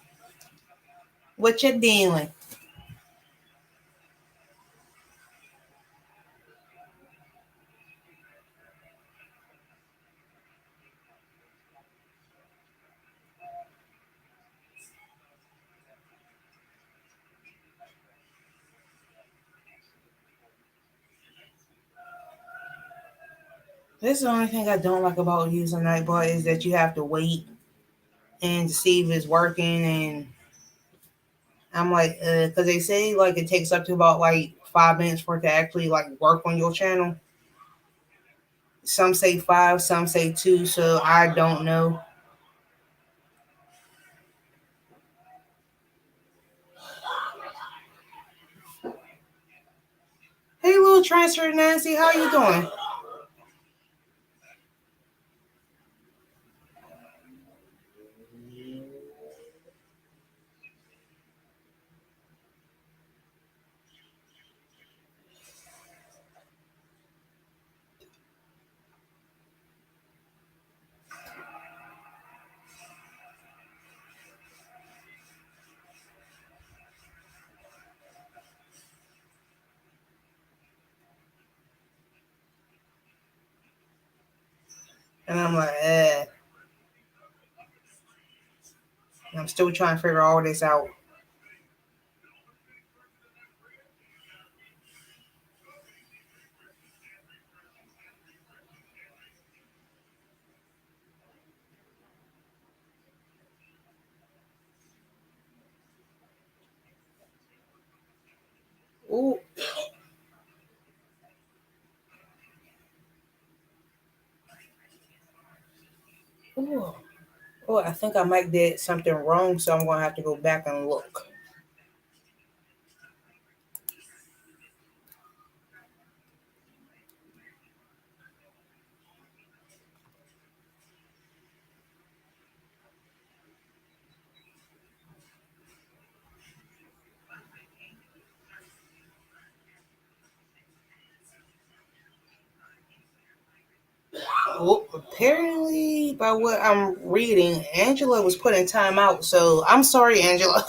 S1: What you doing? This is the only thing I don't like about using Nightbot is that you have to wait and to see if it's working. And I'm like, because they say like it takes up to about like 5 minutes for it to actually like work on your channel. Some say 5, some say 2, so I don't know. Hey, little transfer Nancy, how you doing? And I'm like, I'm still trying to figure all this out. Ooh, ooh. Oh, I think I might did something wrong, so I'm gonna have to go back and look. Well, apparently, by what I'm reading, Angela was put in timeout. So I'm sorry, Angela.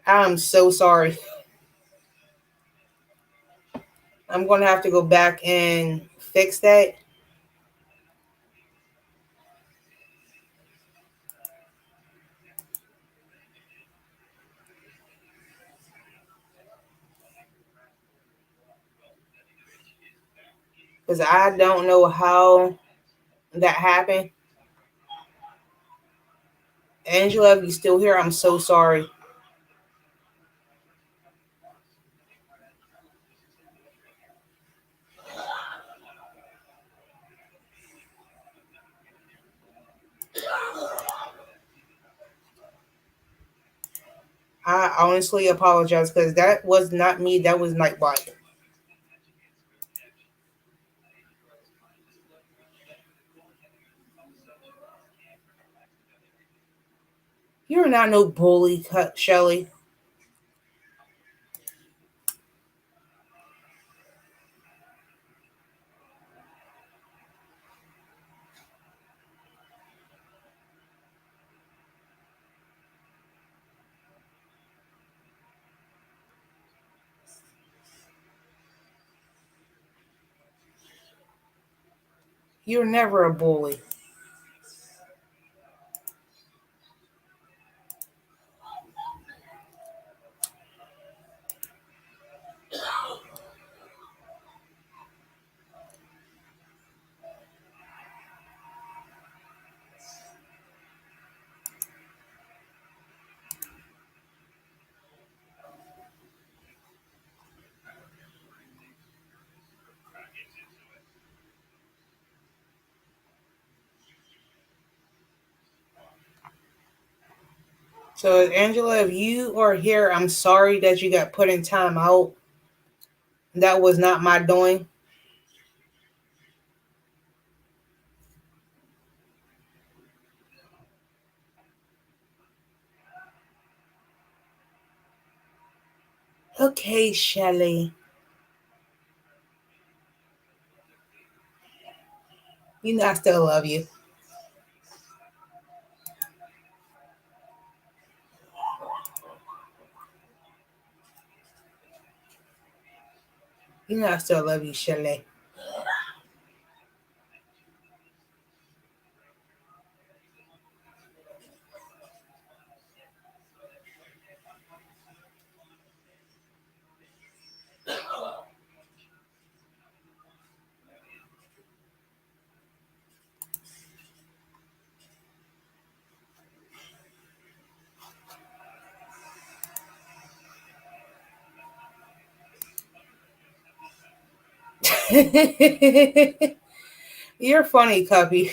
S1: I'm so sorry. I'm gonna have to go back and fix that because I don't know how that happened. Angela, if you still here, I'm so sorry. I honestly apologize because that was not me. That was Nightbot. You're not no bully, Shelly. You're never a bully. So, Angela, if you are here, I'm sorry that you got put in timeout. That was not my doing. Okay, Shelly. You know I still love you. You know I still love you, Shelly. You're funny, Cuppy.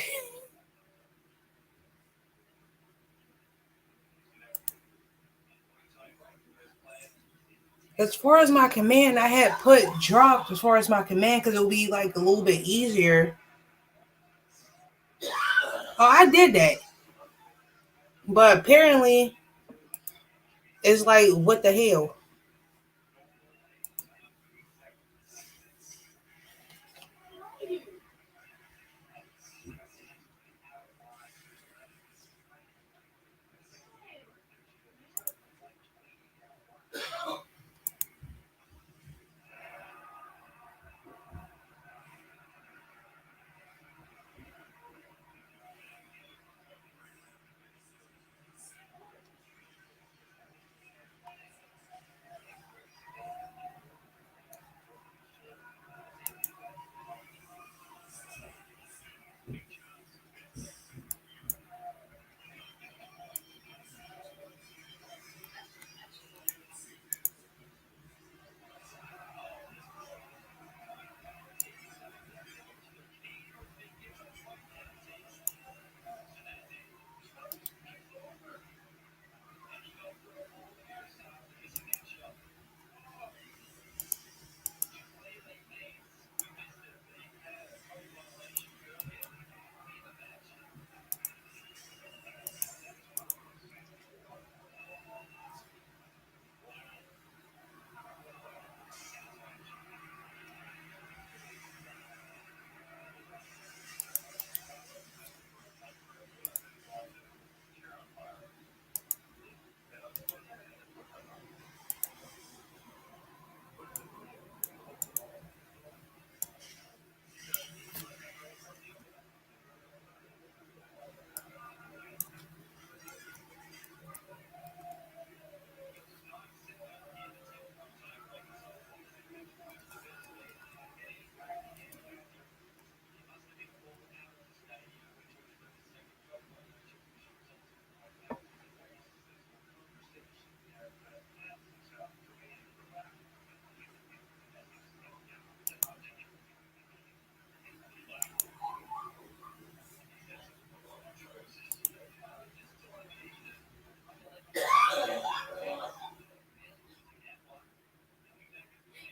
S1: As far as my command, I had put dropped as far as my command because it'll be like a little bit easier. Oh, I did that. But apparently, it's like, what the hell?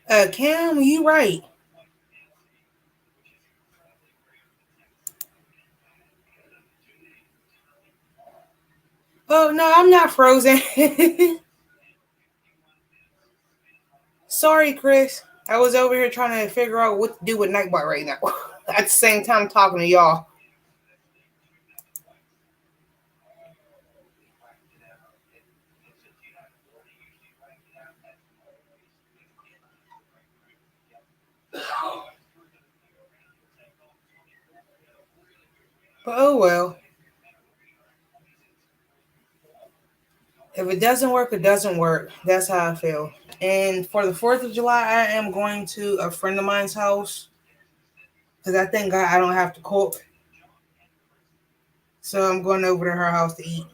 S1: Cam, you right. Oh no, I'm not frozen. Sorry, Chris. I was over here trying to figure out what to do with Nightbot right now. At the same time, talking to y'all. But oh well. If it doesn't work, it doesn't work. That's how I feel. And for the 4th of July, I am going to a friend of mine's house because I think I don't have to cook. So I'm going over to her house to eat.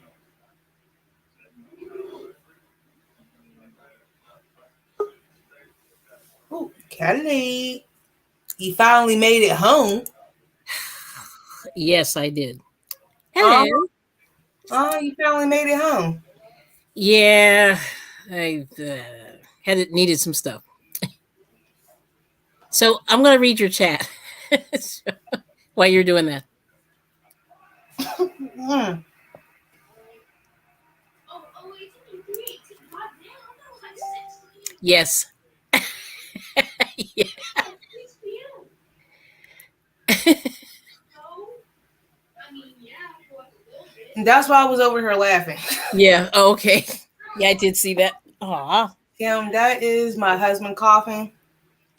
S1: Ooh, Kelly, you finally made it home.
S4: Yes, I did.
S1: Oh,
S4: Hello.
S1: you finally made it home.
S4: Yeah, I had it needed some stuff. So I'm gonna read your chat while you're doing that.
S1: Mm.
S4: Yes. Yeah.
S1: And that's why I was over here laughing.
S4: Yeah. Oh, okay. Yeah, I did see that. Aw.
S1: Kim, that is my husband coughing.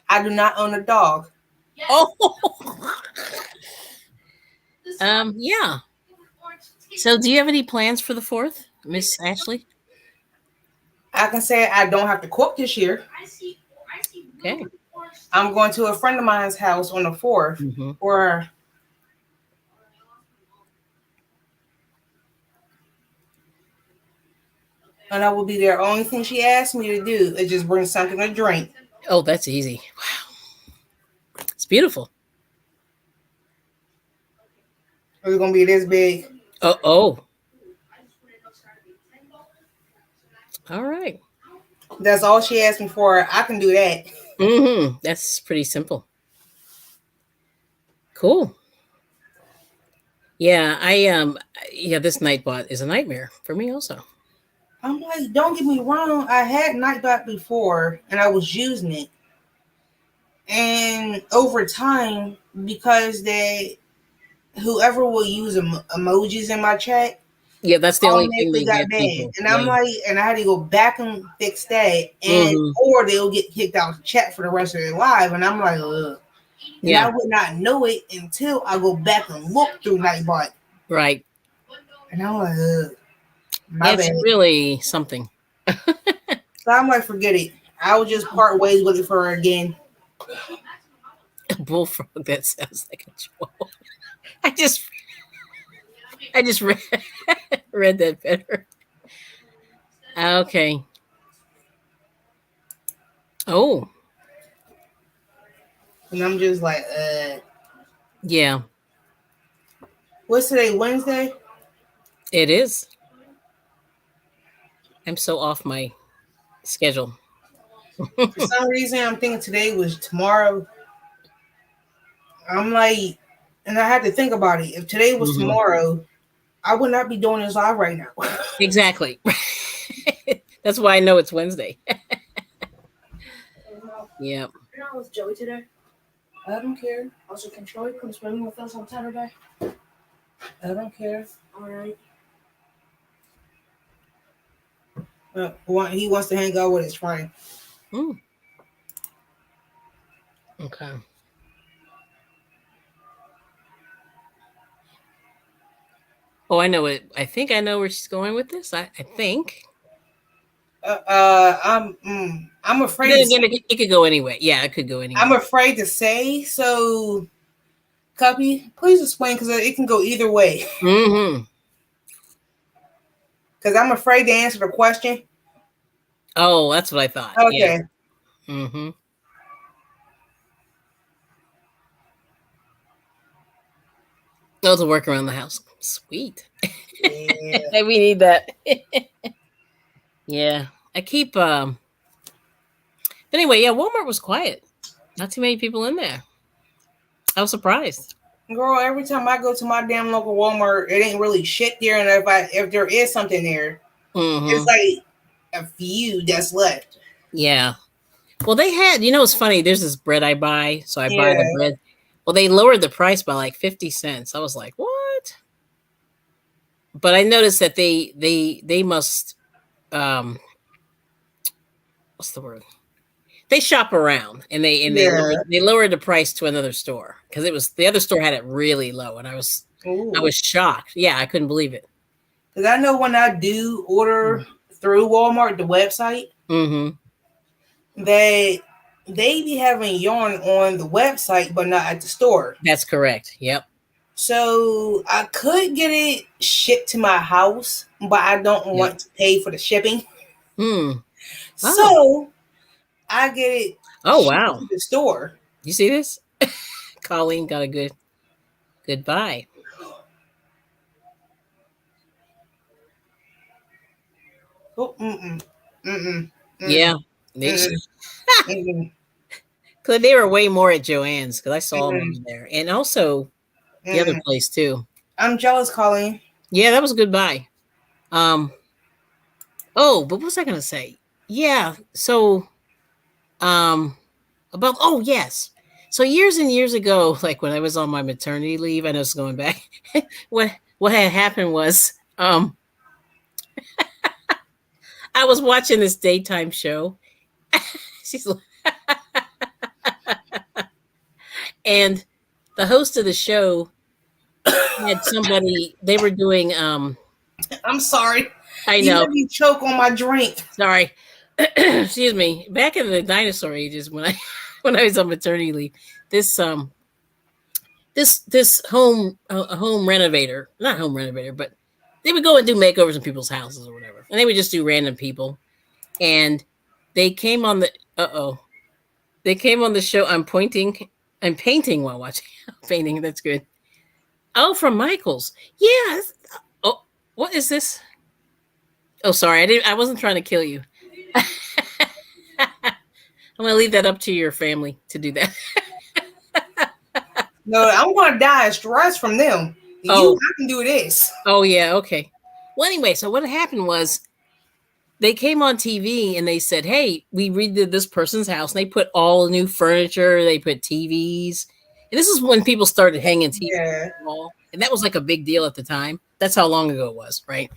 S1: I do not own a dog.
S4: Oh. Yeah. So do you have any plans for the 4th, Miss Ashley?
S1: I can say I don't have to cook this year.
S4: Okay.
S1: I'm going to a friend of mine's house on the 4th,
S4: Mm-hmm.
S1: or and I will be there. Only thing she asked me to do is just bring something to drink.
S4: Oh, that's easy. Wow. It's beautiful.
S1: It's gonna be this big.
S4: Oh. All right.
S1: That's all she asked me for. I can do that.
S4: Mm-hmm. That's pretty simple. Cool. Yeah, yeah, this Nightbot is a nightmare for me also.
S1: I'm like, don't get me wrong. I had Nightbot before, and I was using it. And over time, because they whoever will use emojis in my chat
S4: Yeah, that's the only thing
S1: automatically
S4: that
S1: got
S4: gets
S1: banned,
S4: people.
S1: and I'm
S4: Yeah.
S1: like, and I had to go back and fix that, and
S4: Mm-hmm.
S1: or they'll get kicked out of the chat for the rest of their life, and I'm like, ugh. And I
S4: Yeah.
S1: would not know it until I go back and look through Nightbot,
S4: Right.
S1: and I'm like, ugh,
S4: Yeah,
S1: my
S4: it's
S1: bad.
S4: really something.
S1: So I'm like, forget it. I will just part ways with it for her again.
S4: A bullfrog, that sounds like a chihuahua. I just I just read, read that better. Okay. Oh,
S1: And I'm just like,
S4: yeah,
S1: what's today? Wednesday?
S4: it is. I'm so off my schedule.
S1: For some reason, I'm thinking today was tomorrow. I'm like, and I had to think about it. If today was
S4: Hmm.
S1: tomorrow, I would not be doing this live right now.
S4: Exactly. That's why I know it's Wednesday. Yeah.
S5: You're not with Joey today?
S1: I don't care.
S5: Also, can Joey come swimming with us on Saturday?
S1: I don't care.
S5: Alright.
S1: He wants to hang out with his friend.
S4: Mm. Okay. Oh, I know it. I think I know where she's going with this. I think.
S1: I'm
S4: But
S1: afraid
S4: then
S1: to
S4: again,
S1: say.
S4: it could go anyway. Yeah, it could go
S1: I'm
S4: anyway.
S1: afraid to say. So, Cuppy, please explain because it can go either way.
S4: Mm-hmm.
S1: Because I'm afraid to answer the question.
S4: Oh, that's what I thought. Yeah.
S1: Okay.
S4: Mm-hmm. Oh, to work around the house. Sweet.
S1: Yeah.
S4: We need that. Yeah. I keep Anyway, yeah, Walmart was quiet. Not too many people in there. I was surprised.
S1: Girl, every time I go to my damn local Walmart, it ain't really shit there. And if there is something there, it's
S4: Hmm.
S1: like a few that's left.
S4: Yeah. Well, they had, it's funny. There's this bread I buy. So I buy the
S1: Yeah,
S4: bread. Well, they lowered the price by like 50 cents. I was like, what? But I noticed that they must, um, what's the word? They shop around and
S1: yeah.
S4: they lowered the price to another store because it was the other store had it really low and I
S1: Ooh.
S4: was shocked. Yeah, I couldn't believe it.
S1: Because I know when I do order through Walmart, the website,
S4: Mm-hmm.
S1: that they be having yarn on the website, but not at the store.
S4: That's correct. Yep.
S1: So I could get it shipped to my house, but I don't
S4: Yep.
S1: want to pay for the shipping.
S4: Hmm. Oh.
S1: So I get it
S4: Oh
S1: shipped
S4: wow.
S1: to the store.
S4: You see this? Colleen got a good buy.
S1: Oh, mm-mm, mm-mm,
S4: Yeah.
S1: mm-mm,
S4: They
S1: mm-mm, mm-mm,
S4: cause they were way more at Joann's because I saw them
S1: mm-mm,
S4: over there. And also the other
S1: mm-mm.
S4: place too.
S1: I'm jealous, Colleen.
S4: Yeah, that was a good buy. Um oh, but what was I gonna say? Yeah. So um about oh yes. So years and years ago, like when I was on my maternity leave, I know it's going back. What had happened was I was watching this daytime show. She's and the host of the show had somebody they were doing
S1: I'm sorry.
S4: I
S1: You
S4: know,
S1: made me choke on my drink.
S4: sorry. Excuse me. Back in the dinosaur ages when I when I was on maternity leave, this this home a home renovator, not home renovator, but they would go and do makeovers in people's houses or whatever. And they would just do random people. And they came on the uh-oh. They came on the show. I'm painting while watching. Painting, that's good. Oh, from Michael's. Yeah. Oh, what is this? Oh, sorry. I wasn't trying to kill you. I'm gonna leave that up to your family to do that.
S1: No, I'm gonna die of stress from them.
S4: Oh,
S1: I can do this.
S4: oh yeah, okay. Well, anyway, so what happened was they came on TV and they said, "Hey, we redid this person's house." And they put all new furniture. They put TVs, and this is when people started hanging TVs
S1: Yeah.
S4: on the wall, and that was like a big deal at the time. That's how long ago it was, right?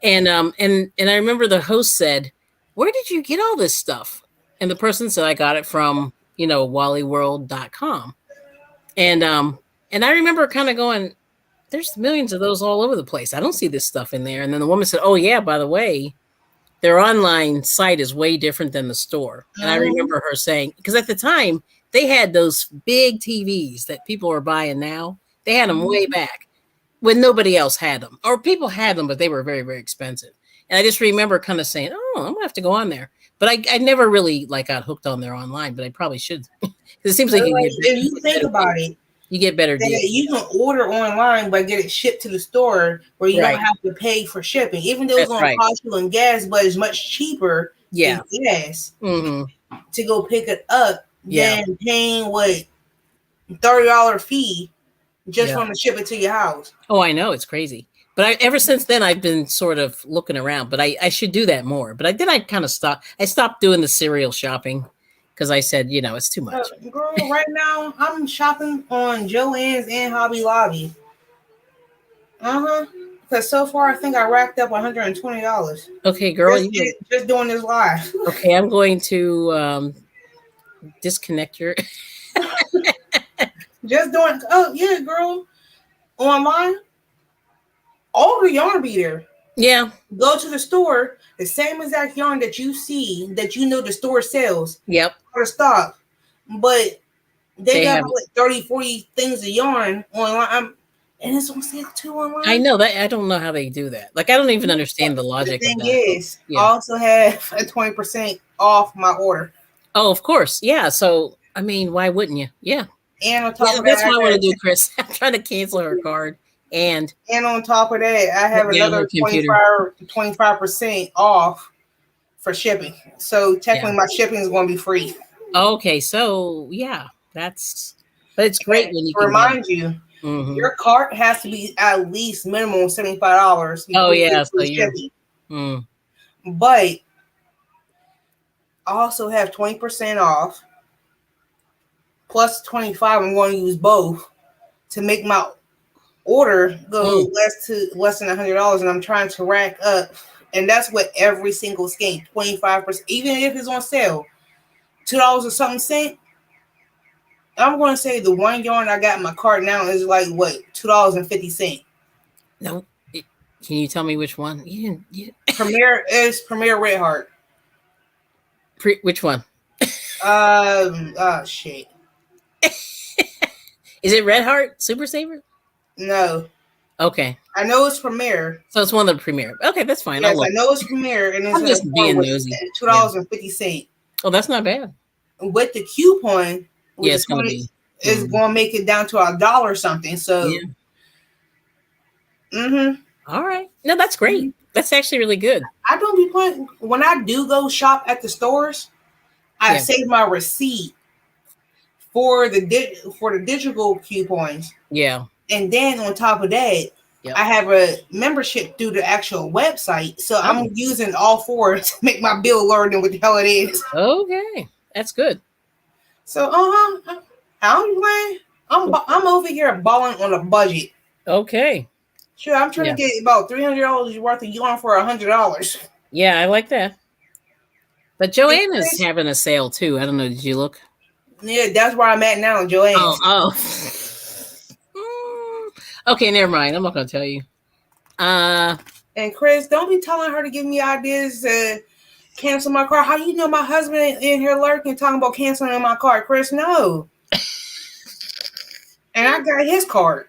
S4: And I remember the host said, "Where did you get all this stuff?" And the person said, "I got it from wallyworld.com." And and I remember kind of going, "There's millions of those all over the place. I don't see this stuff in there." And then the woman said, "Oh yeah, by the way, their online site is way different than the store." And I
S1: Mhm.
S4: remember her saying, because at the time they had those big TVs that people are buying now. They had them way
S1: Mhm.
S4: back when nobody else had them, or people had them, but they were very, very expensive. And I just remember kind of saying, "Oh, I'm gonna have to go on there." But I never really like got hooked on there online, but I probably should because it seems like
S1: Like, if you think about it,
S4: you get better
S1: that
S4: deals.
S1: you can order online but get it shipped to the store where you don't
S4: Right.
S1: have to pay for shipping, even though it's
S4: That's
S1: gonna
S4: right.
S1: cost you in gas, but it's much cheaper in
S4: Yeah.
S1: gas
S4: Hmm.
S1: to go pick it up
S4: Yeah.
S1: than paying what $30 fee just
S4: Yeah.
S1: from the ship it to your house.
S4: Oh, I know, it's crazy. But ever since then, I've been sort of looking around. But I should do that more. But I kind of stopped. I stopped doing the cereal shopping because I said, it's too much.
S1: Girl, right now I'm shopping on Joann's and Hobby Lobby. Uh-huh. Because so far I think I racked up $120.
S4: Okay, girl.
S1: Just doing this live.
S4: Okay, I'm going to disconnect your.
S1: Just doing oh yeah, girl. Online, all the yarn be there.
S4: Yeah.
S1: Go to the store, the same exact yarn that you see that you know the store sells
S4: Yep.
S1: for stock. But they
S4: They
S1: got
S4: have.
S1: like 30, 40 things of yarn online. And it's on sale too
S4: I
S1: online.
S4: know that. I don't know how they do that. Like, I don't even understand the
S1: The
S4: logic of
S1: thing
S4: that.
S1: is, I
S4: Yeah.
S1: also have a 20% off my order.
S4: Oh, of course. Yeah. So, I mean, why wouldn't you? Yeah.
S1: And on top
S4: Yeah.
S1: of
S4: That's
S1: that,
S4: what I want to do, Chris. I'm trying to cancel her card and
S1: I have
S4: put down her
S1: another
S4: computer.
S1: 25% off for shipping. So
S4: Yeah.
S1: technically, my shipping is going to be free.
S4: Okay, so yeah, but it's great
S1: And
S4: when you
S1: to
S4: can get it.
S1: remind you,
S4: Hmm.
S1: your cart has to be at least minimum $75
S4: Oh
S1: before you
S4: yeah,
S1: get
S4: so
S1: free
S4: you're.
S1: shipping.
S4: Mm.
S1: But I also have 20% off plus 25. I'm going to use both to make my order go
S4: Mm.
S1: less than $100, and I'm trying to rack up. And that's what every single skate, 25%, even if it's on sale, $2 or something cent. I'm going to say the one yarn I got in my cart now is like what, $2.50.
S4: No, can you tell me which one?
S1: Premier is Premier Red Heart.
S4: Which one?
S1: Oh shit.
S4: Is it Red Heart Super Saver?
S1: No,
S4: Okay,
S1: I know it's Premier.
S4: so it's one of the premier. Okay, that's fine. I'll
S1: Yes, I
S4: look.
S1: know it's Premier, and it's
S4: I'm
S1: a
S4: just
S1: coupon
S4: being
S1: with
S4: nosy.
S1: two
S4: Yeah.
S1: dollars and fifty cent.
S4: Oh, that's not bad.
S1: With the coupon,
S4: Yeah,
S1: with the
S4: it's gonna
S1: 20,
S4: be.
S1: is
S4: Mm,
S1: going to make it down to $1 something. So,
S4: yeah.
S1: mm-hmm.
S4: All right. No, that's great. That's actually really good.
S1: I don't be playing when I do go shop at the stores. I
S4: Yeah.
S1: save my receipt for the digital coupons,
S4: Yeah.
S1: and then on top of that,
S4: Yep.
S1: I have a membership through the actual website. So
S4: Oh,
S1: I'm using all four to make my bill lower than what the hell it is.
S4: okay. That's good.
S1: So I don't be playing. I'm over here balling on a budget.
S4: Okay.
S1: Sure, I'm trying
S4: Yeah.
S1: to get about $300 worth of yarn for $100.
S4: Yeah, I like that. But
S1: And
S4: Joanna's
S1: Chris,
S4: having a sale too. I don't know. Did you look?
S1: yeah, that's where I'm at now,
S4: Oh,
S1: Joanne's.
S4: oh. Mm, okay, never mind. I'm not gonna tell you. Uh
S1: And Chris, don't be telling her to give me ideas to cancel my car. How you know my husband in here lurking talking about canceling my car? Chris, no. And I got his card.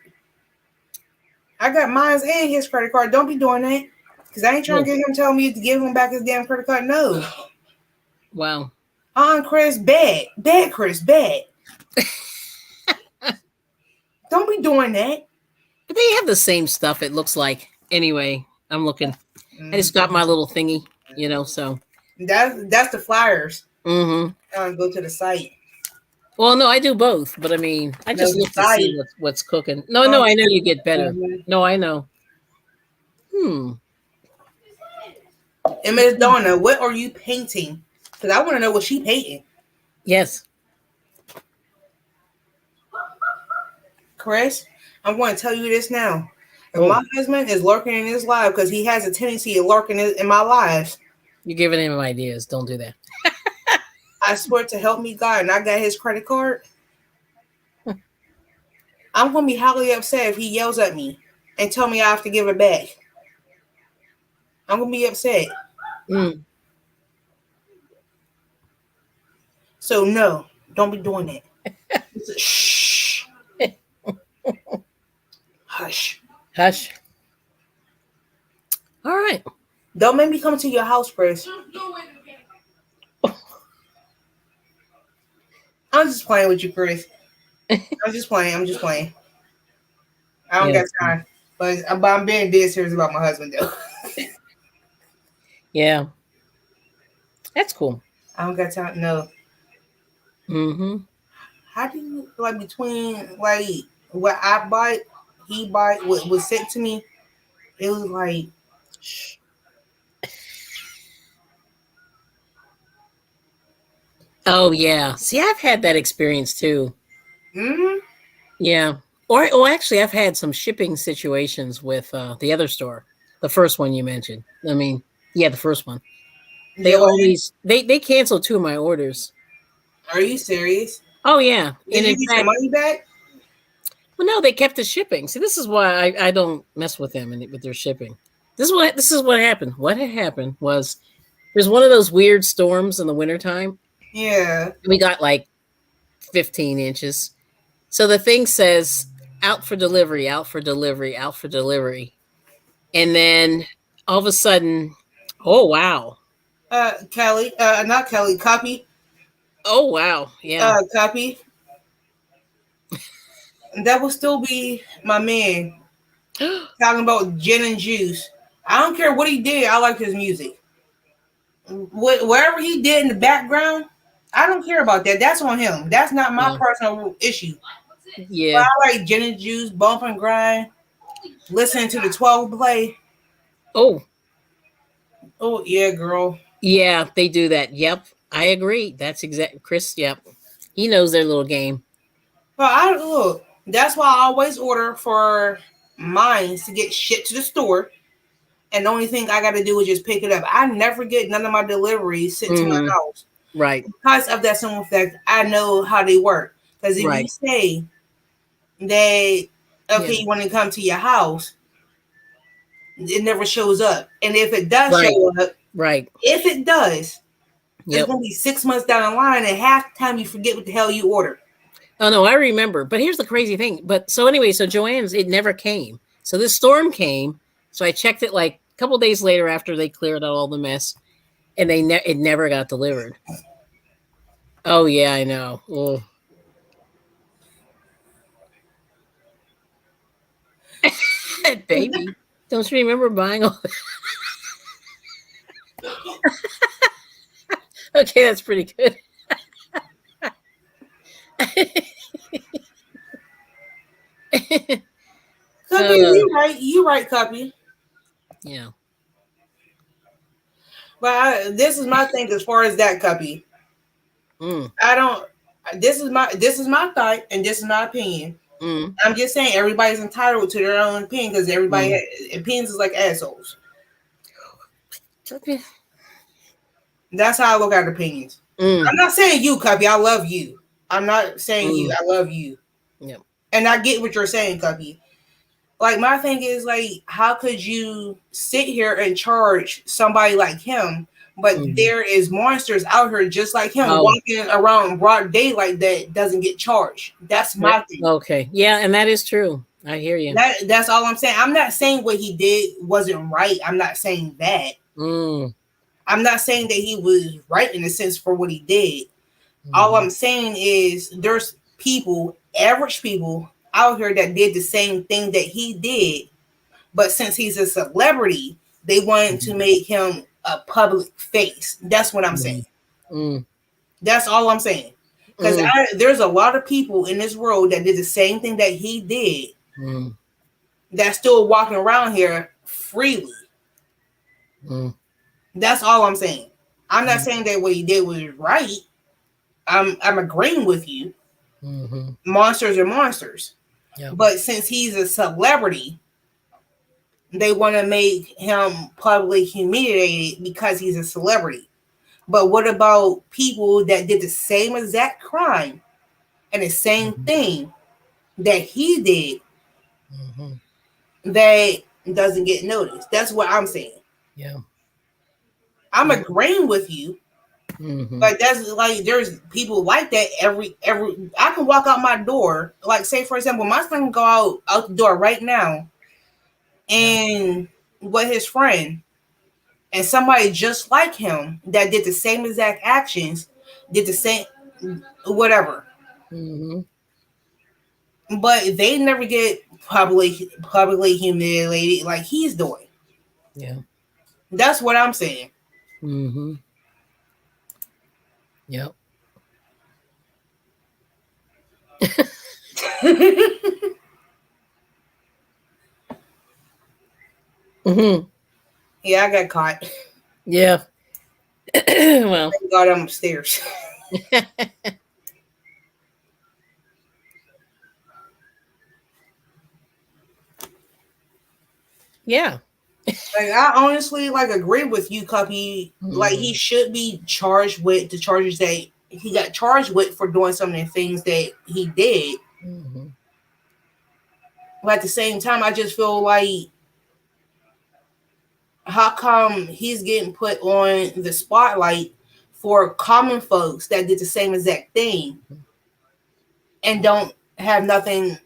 S1: I got mine and his credit card. Don't be doing that. Because I ain't trying to
S4: oh,
S1: get him telling me to give him back his damn credit card. No.
S4: wow.
S1: Chris, bad. Bad, Chris, bad. Don't be doing that.
S4: But they have the same stuff, it looks like. Anyway, I'm looking. I just got my little thingy, so.
S1: That's the flyers.
S4: Mm-hmm.
S1: Go to the site.
S4: Well, no, I do both, but I mean, I
S1: No,
S4: just
S1: the
S4: look to see
S1: site.
S4: what's cooking. No, no, I know you get better.
S1: Mhm.
S4: No, I know. Hmm.
S1: And Miss Donna, what are you painting? Because I want to know what she painting.
S4: Yes.
S1: Chris, I'm going to tell you this now. If
S4: Oh,
S1: my husband is lurking in his life, because he has a tendency of lurking in my life,
S4: you're giving him ideas. Don't do that.
S1: I swear to help me God, and I got his credit card, I'm going to be highly upset if he yells at me and tell me I have to give it back. I'm going to be upset.
S4: Mm.
S1: So, no, don't be doing that. Shh. Hush.
S4: Hush. All right.
S1: Don't make me come to your house, Chris. I'm just playing with you, Chris. I'm just playing. I don't
S4: Yeah.
S1: got time. But I'm being dead serious about my husband, though.
S4: Yeah. That's cool.
S1: I don't got time. No.
S4: Mm-hmm.
S1: How do you, like, between, like, what I bought, he bought, what was sent to me, it was like,
S4: Oh yeah. See, I've had that experience too.
S1: mm-hmm.
S4: Yeah. Or actually, I've had some shipping situations with the other store, the first one you mentioned. I mean, yeah, the first one. They
S1: Joanne,
S4: always they canceled two of my orders.
S1: are you serious?
S4: Oh yeah,
S1: Did
S4: and
S1: you
S4: in
S1: get your
S4: fact,
S1: money back?
S4: well, no, they kept the shipping. See, this is why I don't mess with them and with their shipping. This is what happened. What had happened was there's one of those weird storms in the wintertime.
S1: Yeah.
S4: We got like 15 inches. So the thing says out for delivery, out for delivery, out for delivery. And then all of a sudden, oh wow.
S1: Kelly, not Kelly, Copy,
S4: Oh wow. Yeah.
S1: Copy. That will still be my man talking about gin and juice. I don't care what he did. I like his music. whatever he did in the background, I don't care about that. That's on him. That's not my
S4: Yeah.
S1: personal issue. But
S4: Yeah.
S1: I like gin and juice, bump and grind, listening to the 12 play.
S4: Oh,
S1: Oh yeah, girl.
S4: yeah, they do that. Yep. I agree. That's exact Chris, yep. He knows their little game.
S1: But I look. That's why I always order for mine to get shipped to the store. And the only thing I got to do is just pick it up. I never get none of my deliveries sent to my
S4: Mhm.
S1: house
S4: Right.
S1: because of that simple fact. I know how they work. Because if you
S4: Right.
S1: say that
S4: Yeah.
S1: okay, you want to come to your house, it never shows up. And if it does
S4: Right.
S1: show up,
S4: Right.
S1: if it does, it's
S4: Yep.
S1: gonna be 6 months down the line, and half the time you forget what the hell you ordered.
S4: Oh no, I remember. But here's the crazy thing. But so anyway, so Joanne's it never came. So this storm came. So I checked it like a couple days later after they cleared out all the mess, and it never got delivered. Oh yeah, I know. Oh. Baby, don't you remember buying all? Okay, that's pretty good.
S1: Cuppy,
S4: uh,
S1: you right, Cuppy.
S4: yeah.
S1: But this is my thing as far as that, Cuppy.
S4: Mm,
S1: I don't. This is my thought, and this is my opinion.
S4: mm,
S1: I'm just saying everybody's entitled to their own opinion because everybody
S4: mm.
S1: opinions is like assholes.
S4: Okay.
S1: That's how I look at opinions. I'm
S4: Mm,
S1: not saying you, Cuppy. I love you. I'm not saying you.
S4: mm.
S1: I love you,
S4: Yeah.
S1: and I get what you're saying, Cuppy. Like my thing is like, how could you sit here and charge somebody like him, but
S4: Mm.
S1: there is monsters out here just like him
S4: Oh,
S1: walking around broad daylight that doesn't get charged? That's
S4: yeah.
S1: my thing.
S4: Okay. Yeah, and that is true. I hear you.
S1: That's all I'm saying. I'm not saying what he did wasn't right. I'm not saying that.
S4: Mm,
S1: I'm not saying that he was right in a sense for what he did. All
S4: mm-hmm,
S1: I'm saying is there's people, average people out here that did the same thing that he did, but since he's a celebrity, they wanted to
S4: mm-hmm,
S1: make him a public face. That's what I'm saying.
S4: mm, mm,
S1: That's all I'm saying. Because
S4: mm,
S1: there's a lot of people in this world that did the same thing that he did
S4: mm,
S1: that's still walking around here freely.
S4: mm,
S1: That's all I'm saying. I'm not
S4: mm.
S1: saying that what he did was right. I'm agreeing with you.
S4: Mhm.
S1: Monsters are monsters.
S4: Yep.
S1: But since he's a celebrity, they want to make him publicly humiliated because he's a celebrity. But what about people that did the same exact crime and the same
S4: Mhm.
S1: thing that he did
S4: Mhm.
S1: that doesn't get noticed? That's what I'm saying.
S4: Yeah.
S1: I'm
S4: Yeah.
S1: agreeing with you,
S4: Mhm.
S1: but that's like there's people like that every I can walk out my door, like say for example, my son can go out the door right now
S4: Yeah.
S1: and with his friend and somebody just like him that did the same exact actions, did the same whatever,
S4: Mhm.
S1: but they never get publicly humiliated like he's doing.
S4: Yeah.
S1: That's what I'm saying.
S4: Mhm. Yep. Mhm.
S1: Yeah, I got caught.
S4: Yeah. Well.
S1: Thank God I'm upstairs.
S4: Yeah.
S1: Like I honestly like agree with you, Cuppy. Like he
S4: Mhm.
S1: should be charged with the charges that he got charged with for doing some of the things that he did.
S4: Mhm.
S1: But at the same time, I just feel like how come he's getting put on the spotlight for common folks that did the same exact thing and don't have nothing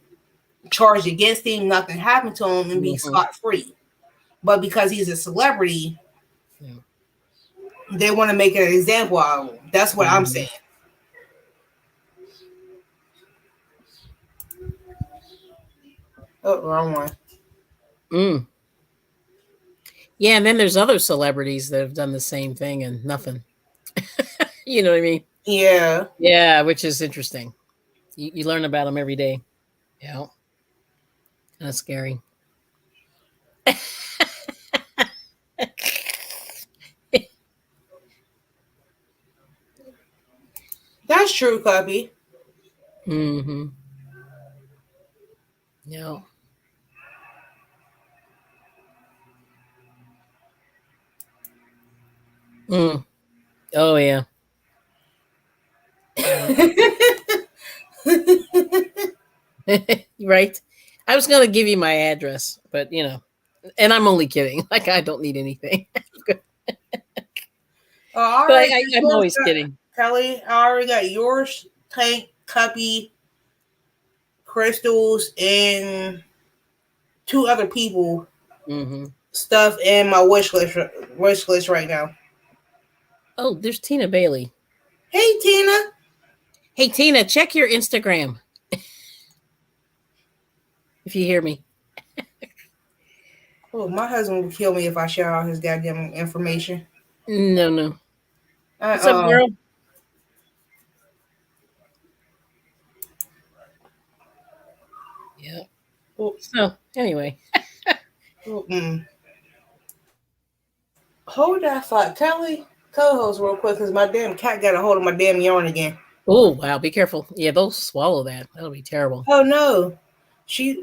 S1: charged against him, nothing happened to him, and be
S4: Mhm.
S1: scot free. But because he's a celebrity,
S4: Yeah.
S1: they want to make an example out of him. That's what I'm saying.
S4: Mhm.
S1: Oh, wrong one.
S4: Mm. Yeah, and then there's other celebrities that have done the same thing and nothing. You know what I mean?
S1: Yeah.
S4: Yeah, which is interesting. You learn about them every day. Yeah, kind of scary.
S1: That's true, Cubby.
S4: Mm-hmm. Yeah. Mm. Oh yeah. Yeah. Right. I was gonna give you my address, but and I'm only kidding. Like I don't need anything.
S1: I
S4: But
S1: already got
S4: I'm
S1: yours,
S4: always kidding.
S1: Kelly. I already got yours, Tank, Cuppy, Crystals, and two other people
S4: Hmm.
S1: stuff in my wish list right now.
S4: Oh, there's Tina Bailey.
S1: Hey Tina.
S4: Hey Tina, check your Instagram if you hear me.
S1: Oh, my husband would kill me if I share all his goddamn information.
S4: No, no. What's up,
S1: Uh
S4: girl? Yeah.
S1: uh
S4: So anyway.
S1: Hold that thought. Kelly, co-host real quick because my damn cat got a hold of my damn yarn again.
S4: Oh wow, be careful. Yeah, they'll swallow that. That'll be terrible.
S1: Oh no. She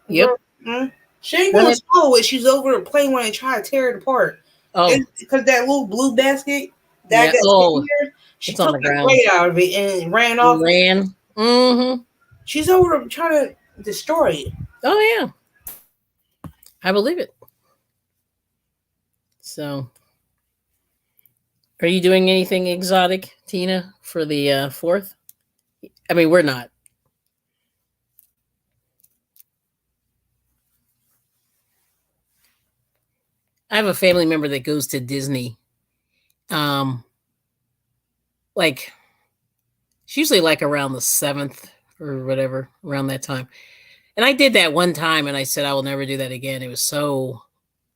S4: Yep.
S1: girl, she ain't
S4: Go
S1: gonna
S4: ahead.
S1: swallow it. She's over there playing when I try to tear it apart.
S4: Oh,
S1: It's because that little blue basket that
S4: yeah.
S1: got sitting
S4: Oh,
S1: there, she
S4: it's on
S1: took
S4: the
S1: the
S4: ground.
S1: weight out of it and ran off.
S4: Ran. Mm-hmm.
S1: She's over there trying to destroy it.
S4: Oh yeah. I believe it. So are you doing anything exotic, Tina, for the fourth? I mean, we're not. I have a family member that goes to Disney. Um, like it's usually like around the 7th or whatever, around that time. And I did that one time and I said I will never do that again. It was so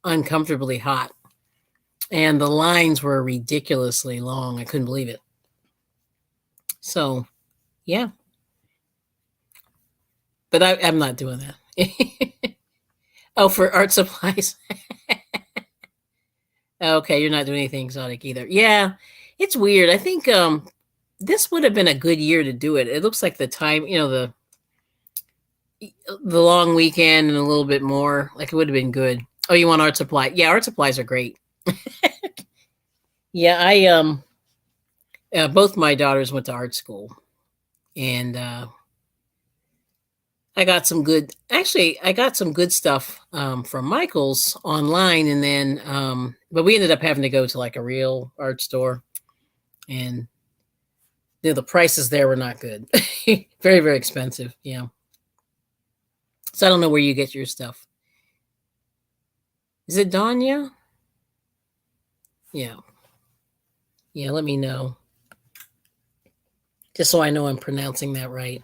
S4: uncomfortably hot. And the lines were ridiculously long. I couldn't believe it. So yeah. But I'm not doing that. Oh, for art supplies. Okay, you're not doing anything exotic either. Yeah, it's weird. I think this would have been a good year to do it. It looks like the time, the long weekend and a little bit more, like it would have been good. Oh, you want art supply? Yeah, art supplies are great. Yeah, I both my daughters went to art school, and I got some good stuff from Michael's online, and then but we ended up having to go to like a real art store, and the prices there were not good. Very, very expensive. Yeah. So I don't know where you get your stuff. Is it Danya? Yeah. Yeah, let me know. Just so I know I'm pronouncing that right.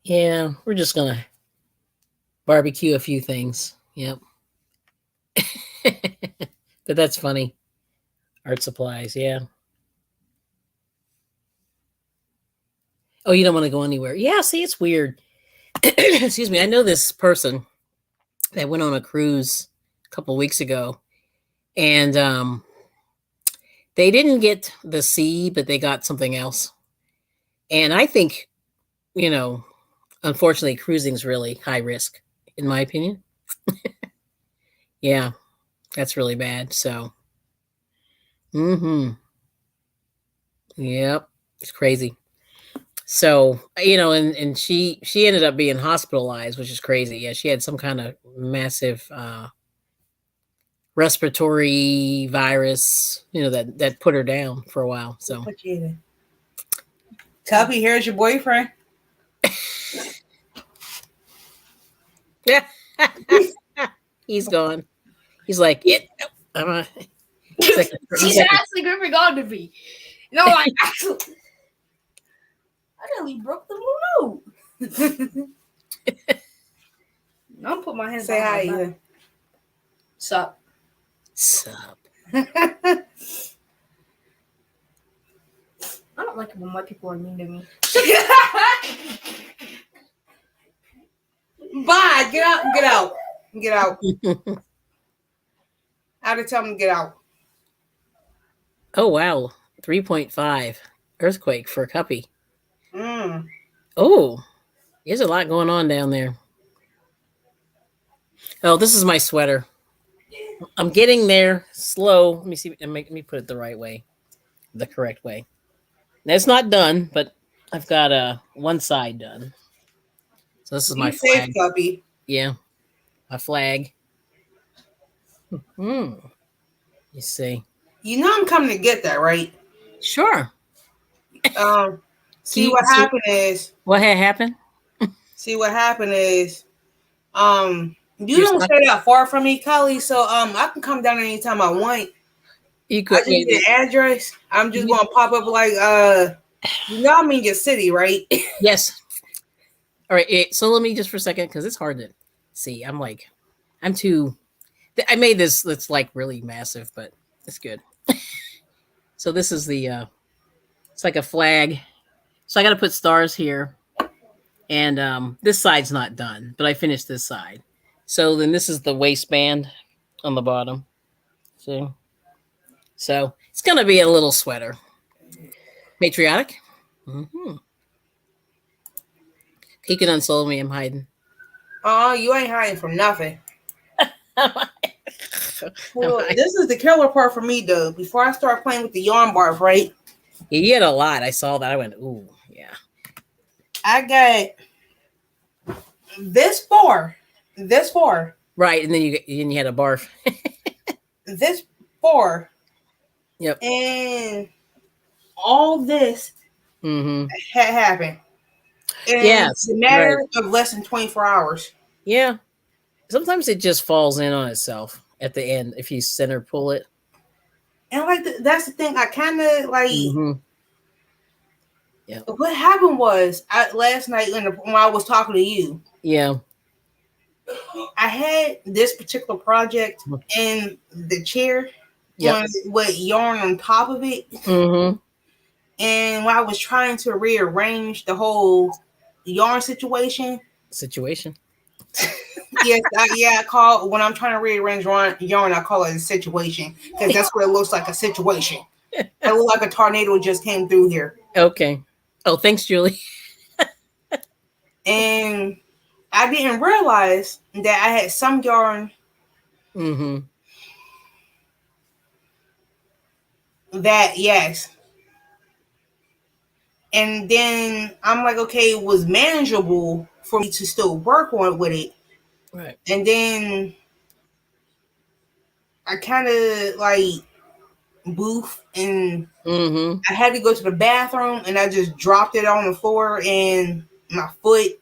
S4: Yeah, we're just gonna barbecue a few things. Yep. But that's funny. Art supplies, yeah. Oh, you don't want to go anywhere. Yeah, see, it's weird. Excuse me. I know this person that went on a cruise a couple weeks ago, and they didn't get the sea, but they got something else. And I think, you know, unfortunately, cruising's really high risk, in my opinion. Yeah, that's really bad. So, yep, it's crazy. So, and she ended up being hospitalized, which is crazy. Yeah, she had some kind of massive respiratory virus, that put her down for a while. So,
S1: What you doing? Tuppy, here's your boyfriend.
S4: yeah, he's gone. He's like, yeah, I'm a, he's like,
S5: She's actually Griffin gone to me. No, I actually. I nearly broke the remote. I'll put my hands
S1: Say
S5: on
S1: hi,
S5: my back.
S1: Ethan.
S5: Sup?
S4: Sup?
S5: I don't like it when white people are mean to me.
S1: Bye. Get out. Get out. Get out. I had to tell him to get out.
S4: Oh wow, 3.5 earthquake for Cuppy.
S1: Mm.
S4: Oh, there's a lot going on down there. Oh, this is my sweater. I'm getting there slow. Let me see. Let me put it the right way, the correct way. Now, it's not done, but I've got one side done. So this is
S1: Be
S4: my
S1: safe,
S4: flag.
S1: Guppy.
S4: Yeah, my flag. Hmm. You see.
S1: You know I'm coming to get that, right?
S4: Sure.
S1: Um,
S4: Can
S1: see
S4: you
S1: what
S4: see
S1: happened is,
S4: what had happened?
S1: see what happened is, you
S4: You're
S1: don't
S4: stuck.
S1: stay that far from me, Kelly. So I can come down anytime I want.
S4: You
S1: I
S4: could.
S1: just need an address. I'm just
S4: You-
S1: gonna pop up like you know I'm in your city, right?
S4: yes. All right. So let me just for a second because it's hard to see. I'm too. I made this. It's like really massive, but it's good. So this is the. It's like a flag. So I got to put stars here, and this side's not done, but I finished this side. So then this is the waistband on the bottom. See. So it's gonna be a little sweater. Patriotic. Mm-hmm. He can unsole me. I'm hiding.
S1: You ain't hiding from nothing.
S4: I'm
S1: Well,
S4: hiding.
S1: this is the killer part for me though. Before I start playing with the yarn barf, right?
S4: Yeah, you had a lot. I saw that. I went, ooh, yeah.
S1: I got this far,
S4: Right, and then you had a barf.
S1: this far,
S4: Yep.
S1: and all this
S4: Mm-hmm.
S1: had happened in
S4: Yes.
S1: the
S4: Right.
S1: matter of less than 24 hours.
S4: Yeah. Sometimes it just falls in on itself at the end if you center pull it.
S1: And like that's the thing. I kind of like
S4: Mm-hmm. Yeah.
S1: what happened was last night when I was talking to you.
S4: Yeah.
S1: I had this particular project in the chair
S4: Yep.
S1: with yarn on top of it.
S4: Mm-hmm.
S1: And when I was trying to rearrange the whole yarn situation,
S4: Situation.
S1: yes, I call when I'm trying to rearrange yarn, I call it a situation because that's what it looks like, a situation. It looked like a tornado just came through here.
S4: Okay. Oh, thanks, Julie.
S1: And I didn't realize that I had some yarn
S4: Mm-hmm.
S1: that, yes. And then I'm like, okay, it was manageable for me to still work on with it.
S4: Right.
S1: And then I kind of like boof and
S4: Mm-hmm.
S1: I had to go to the bathroom and I just dropped it on the floor and my foot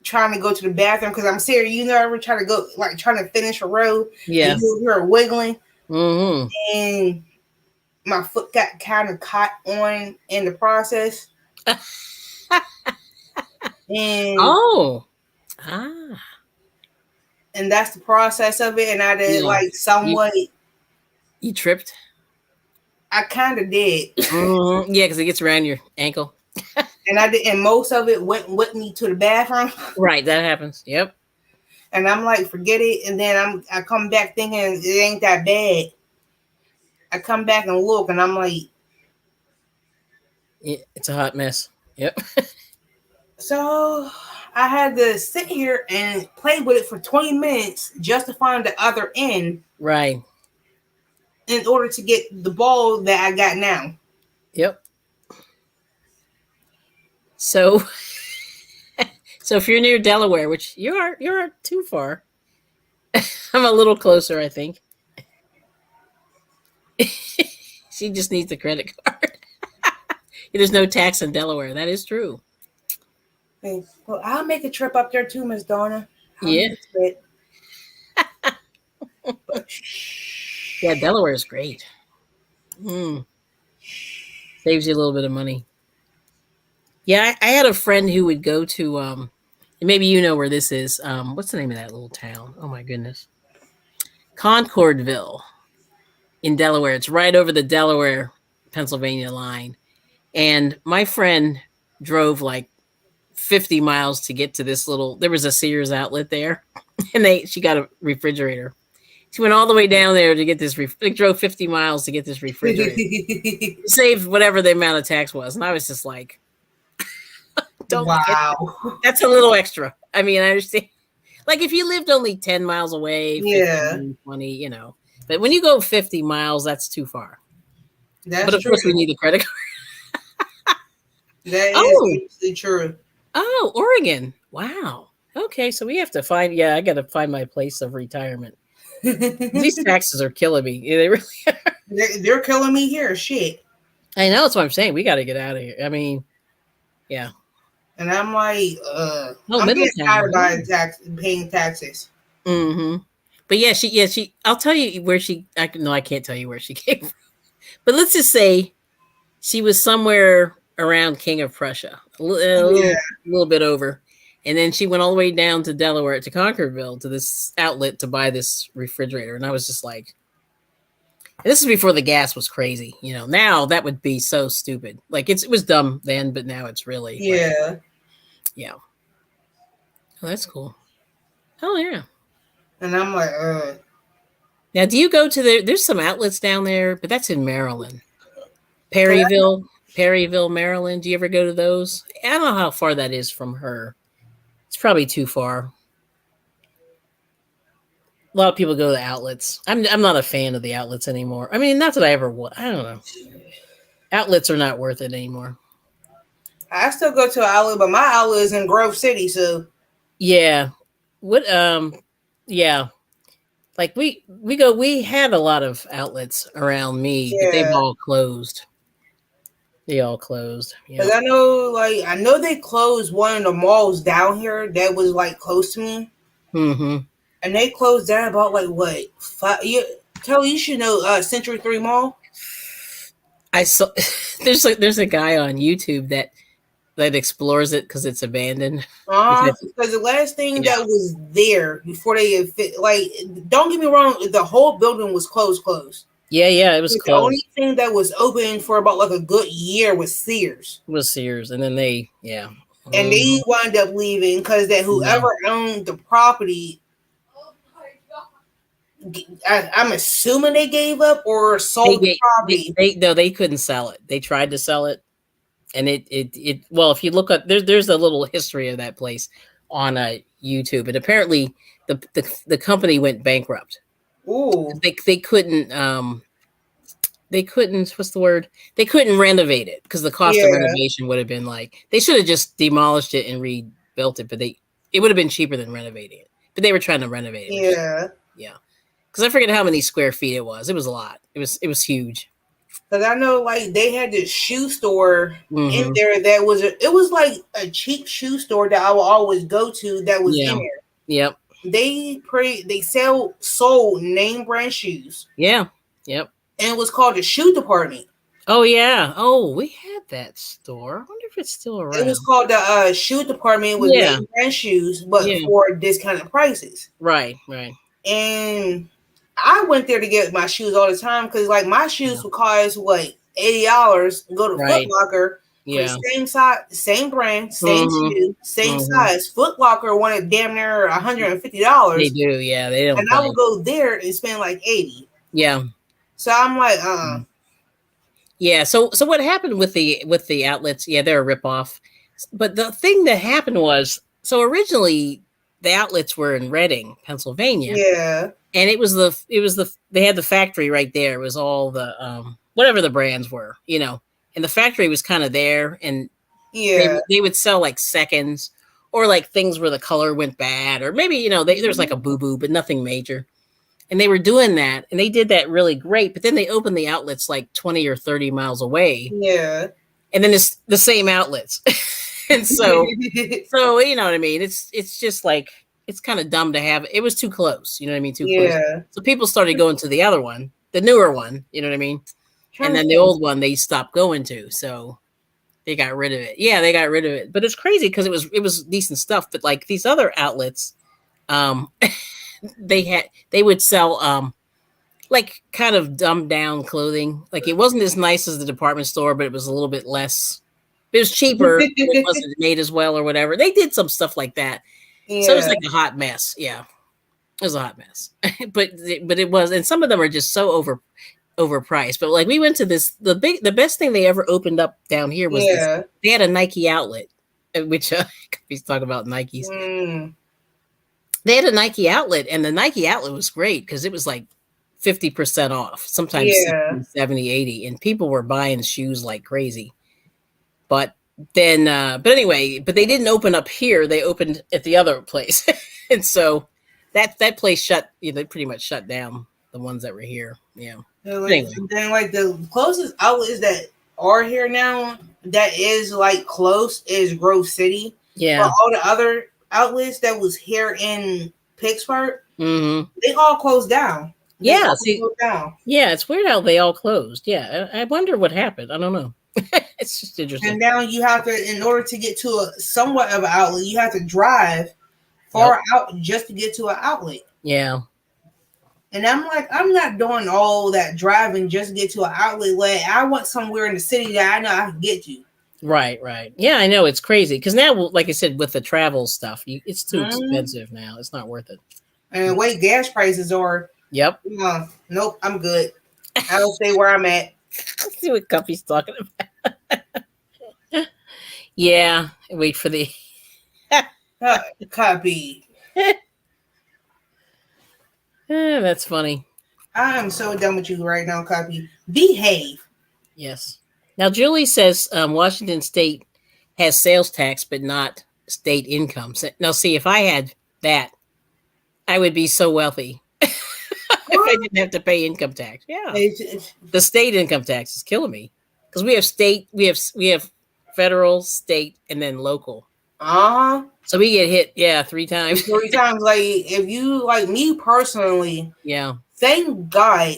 S1: trying to go to the bathroom because I'm serious. You know, ever try to go like trying to finish a row
S4: Yeah.
S1: and you're wiggling
S4: Mm-hmm.
S1: and my foot got kind of caught on in the process. And
S4: Oh. Ah.
S1: and that's the process of it. And I did
S4: Yeah.
S1: like somewhat.
S4: You tripped.
S1: I kind of did,
S4: Mm-hmm. Yeah, because it gets around your ankle.
S1: and I did, and most of it went with me to the bathroom.
S4: Right. That happens. Yep.
S1: And I'm like, forget it. And then I come back thinking it ain't that bad. I come back and look, and I'm like,
S4: Yeah, it's a hot mess. Yep.
S1: so I had to sit here and play with it for 20 minutes just to find the other end
S4: Right.
S1: in order to get the ball that I got now.
S4: Yep. So, so if you're near Delaware, which you're too far. I'm a little closer, I think. She just needs the credit card. There's no tax in Delaware. That is true.
S1: Okay. Well, I'll make a trip up there too, Miss Donna. I'll
S4: Yeah.
S1: make a trip.
S4: Yeah, Delaware is great. Mm. Saves you a little bit of money. Yeah, I had a friend who would go to maybe you know where this is. What's the name of that little town? Oh my goodness, Concordville in Delaware. It's right over the Delaware Pennsylvania line. And my friend drove like 50 miles to get to this little. There was a Sears outlet there, and she got a refrigerator. She went all the way down there to get this. They drove 50 miles to get this refrigerator. Saved whatever the amount of tax was, and I was just like, "Don't
S1: Wow.
S4: That's a little extra." I mean, I understand. Like if you lived only 10 miles away, 15,
S1: Yeah.
S4: 20, but when you go 50 miles, that's too far.
S1: That's
S4: but of
S1: true.
S4: course, we need a credit card.
S1: That is
S4: Oh.
S1: absolutely true.
S4: Oh, Oregon. Wow. Okay, so we have to find. Yeah, I got to find my place of retirement. These taxes are killing me. They really are.
S1: They're killing me here. Shit.
S4: I know. That's what I'm saying. We got to get out of here. I mean, yeah.
S1: And I'm like,
S4: Oh,
S1: I'm getting
S4: Middletown.
S1: tired of paying taxes.
S4: Mm-hmm. But yeah, she. I'll tell you where she. I can't tell you where she came from. But let's just say she was somewhere around King of Prussia, a little bit over. And then she went all the way down to Delaware, to Concordville, to this outlet to buy this refrigerator. And I was just like, and this is before the gas was crazy. Now that would be so stupid. Like it was dumb then, but now it's really.
S1: Yeah.
S4: Like, yeah. Oh, that's cool. Oh, yeah.
S1: And I'm like,
S4: Now, do you go to there's some outlets down there, but that's in Maryland. Perryville, Maryland. Do you ever go to those? I don't know how far that is from her. It's probably too far. A lot of people go to the outlets. I'm not a fan of the outlets anymore. I mean, not that I ever was. I don't know. Outlets are not worth it anymore.
S1: I still go to an outlet, but my outlet is in Grove City, so.
S4: Yeah. What? Yeah. Like we had a lot of outlets around me, but they've all closed. They all closed.
S1: Because I know they closed one of the malls down here that was like close to me.
S4: Mm-hmm.
S1: And they closed down about like what? Kelly, you should know Century 3 Mall.
S4: I saw there's a guy on YouTube that explores it because it's abandoned.
S1: Because the last thing that was there before they had don't get me wrong, the whole building was closed.
S4: Yeah, it was closed.
S1: The only thing that was open for about like a good year was Sears.
S4: And then they
S1: and they wound up leaving because that whoever owned the property, I'm assuming they gave up or sold the property.
S4: They couldn't sell it. They tried to sell it. And it well, if you look at there's a little history of that place on YouTube, and apparently the company went bankrupt.
S1: Ooh.
S4: They couldn't what's the word? They couldn't renovate it because the cost of renovation would have been like they should have just demolished it and rebuilt it, but it would have been cheaper than renovating it. But they were trying to renovate it. Yeah. Because I forget how many square feet it was. It was a lot. It was huge.
S1: Because I know, like, they had this shoe store in there that it was like a cheap shoe store that I would always go to that was in there.
S4: Yep.
S1: They sold name brand shoes.
S4: Yeah. Yep.
S1: And it was called the shoe department.
S4: Oh, yeah. Oh, we had that store. I wonder if it's still around.
S1: It was called the shoe department with name brand shoes, but for discounted prices.
S4: Right.
S1: And I went there to get my shoes all the time because, like, my shoes would cost $80. Go to Foot Locker, same size, same brand, same shoe, same size. Foot Locker wanted damn near $150.
S4: They do, yeah. They don't.
S1: And I would go there and spend like $80.
S4: Yeah.
S1: So I'm like,
S4: Yeah. So what happened with the outlets? Yeah, they're a ripoff. But the thing that happened was, so originally the outlets were in Reading, Pennsylvania.
S1: Yeah.
S4: And it was they had the factory right there. It was all the whatever the brands were, and the factory was kind of there, and they would sell like seconds or like things where the color went bad, or maybe there's like a boo-boo, but nothing major. And they were doing that, and they did that really great. But then they opened the outlets like 20 or 30 miles away.
S1: Yeah.
S4: And then it's the same outlets. And so you know what I mean? It's just like, it's kind of dumb to have. It was too close. You know what I mean? Too close. So people started going to the other one, the newer one. You know what I mean? And then the old one they stopped going to. So They got rid of it. Yeah, they got rid of it. But it's crazy because it was decent stuff. But like these other outlets, um, they would sell like kind of dumbed down clothing. Like it wasn't as nice as the department store, but it was a little bit less. It was cheaper. It wasn't made as well or whatever. They did some stuff like that. So it was
S1: Yeah,
S4: like a hot mess. Yeah, it was a hot mess. but it was, and some of them are just so overpriced. But like we went to this the best thing they ever opened up down here was this.
S1: yeah.
S4: They had a Nike outlet, which he's talking about Nikes.
S1: Mm,
S4: They had a Nike outlet, and the Nike outlet was great because it was like 50% off, sometimes
S1: yeah,
S4: 60, 70, 80, and people were buying shoes like crazy. But then but anyway, but they didn't open up here. They opened at the other place. And so that place shut, they pretty much shut down the ones that were here. Yeah.
S1: yeah,
S4: But
S1: like,
S4: anyway,
S1: then like the closest outlets that are here now that is like close is Grove City. But
S4: yeah.
S1: all the other outlets that was here in Pittsburgh,
S4: Hmm.
S1: they all closed down. They
S4: Yeah.
S1: all
S4: See,
S1: closed down.
S4: yeah, it's weird how they all closed. Yeah. I wonder what happened. I don't know. It's just interesting.
S1: And now you have to, in order to get to a somewhat of an outlet, you have to drive
S4: Yep.
S1: far out just to get to an outlet.
S4: Yeah.
S1: And I'm like, I'm not doing all that driving just to get to an outlet. Like, I want somewhere in the city that I know I can get to.
S4: Right, right. Yeah, I know it's crazy because now, like I said, with the travel stuff, it's too
S1: Mm.
S4: expensive now. It's not worth it.
S1: And the way gas prices are,
S4: Yep.
S1: nope, I'm good. I'll stay where I'm at.
S4: Let's see what Cuffy's talking about. Yeah, wait for the.
S1: Copy.
S4: That's funny.
S1: I am so done with you right now, Copy. Behave.
S4: Yes. Now Julie says Washington State has sales tax, but not state income. Now, see, if I had that, I would be so wealthy. If I didn't have to pay income tax. Yeah, the state income tax is killing me because we have state, we have federal, state, and then local.
S1: Uh-huh.
S4: So we get hit, yeah, 3 times.
S1: 3 times. Like, if you, like me personally,
S4: Yeah,
S1: thank God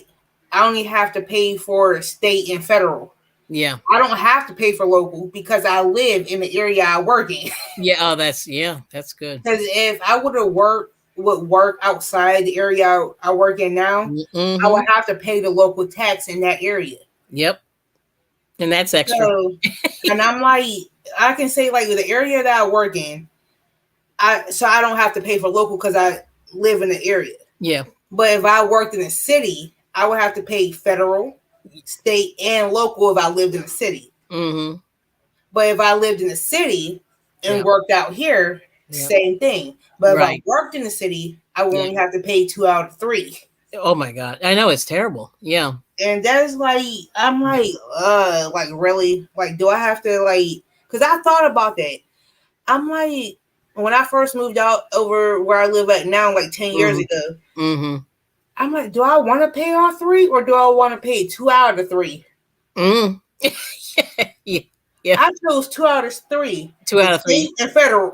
S1: I only have to pay for state and federal.
S4: yeah,
S1: I don't have to pay for local because I live in the area I work in.
S4: yeah. Oh, that's good.
S1: Because if I would work outside the area I work in now, I
S4: Mm-hmm.
S1: would have to pay the local tax in that area.
S4: Yep, and that's extra.
S1: So, and I'm like, I can say like the area that I work in, I don't have to pay for local because I live in the area.
S4: Yeah,
S1: But if I worked in a city, I would have to pay federal, state, and local if I lived in a city.
S4: mm-hmm.
S1: But if I lived in a city and
S4: Yep.
S1: worked out here,
S4: Yep.
S1: same thing. But if I
S4: Right.
S1: worked in the city, I would
S4: Yeah.
S1: only have to pay 2 out of 3.
S4: Oh my god, I know it's terrible. Yeah,
S1: And that is like, I'm like really? Like, do I have to like, because I thought about that. I'm like, when I first moved out over where I live at now, like 10 years
S4: Mhm.
S1: ago,
S4: mm-hmm.
S1: I'm like, do I want to pay all 3 or do I want to pay 2 out of 3?
S4: Mm. Yeah, yeah.
S1: I chose 2 out of 3.
S4: 2 out of 3.
S1: State and federal.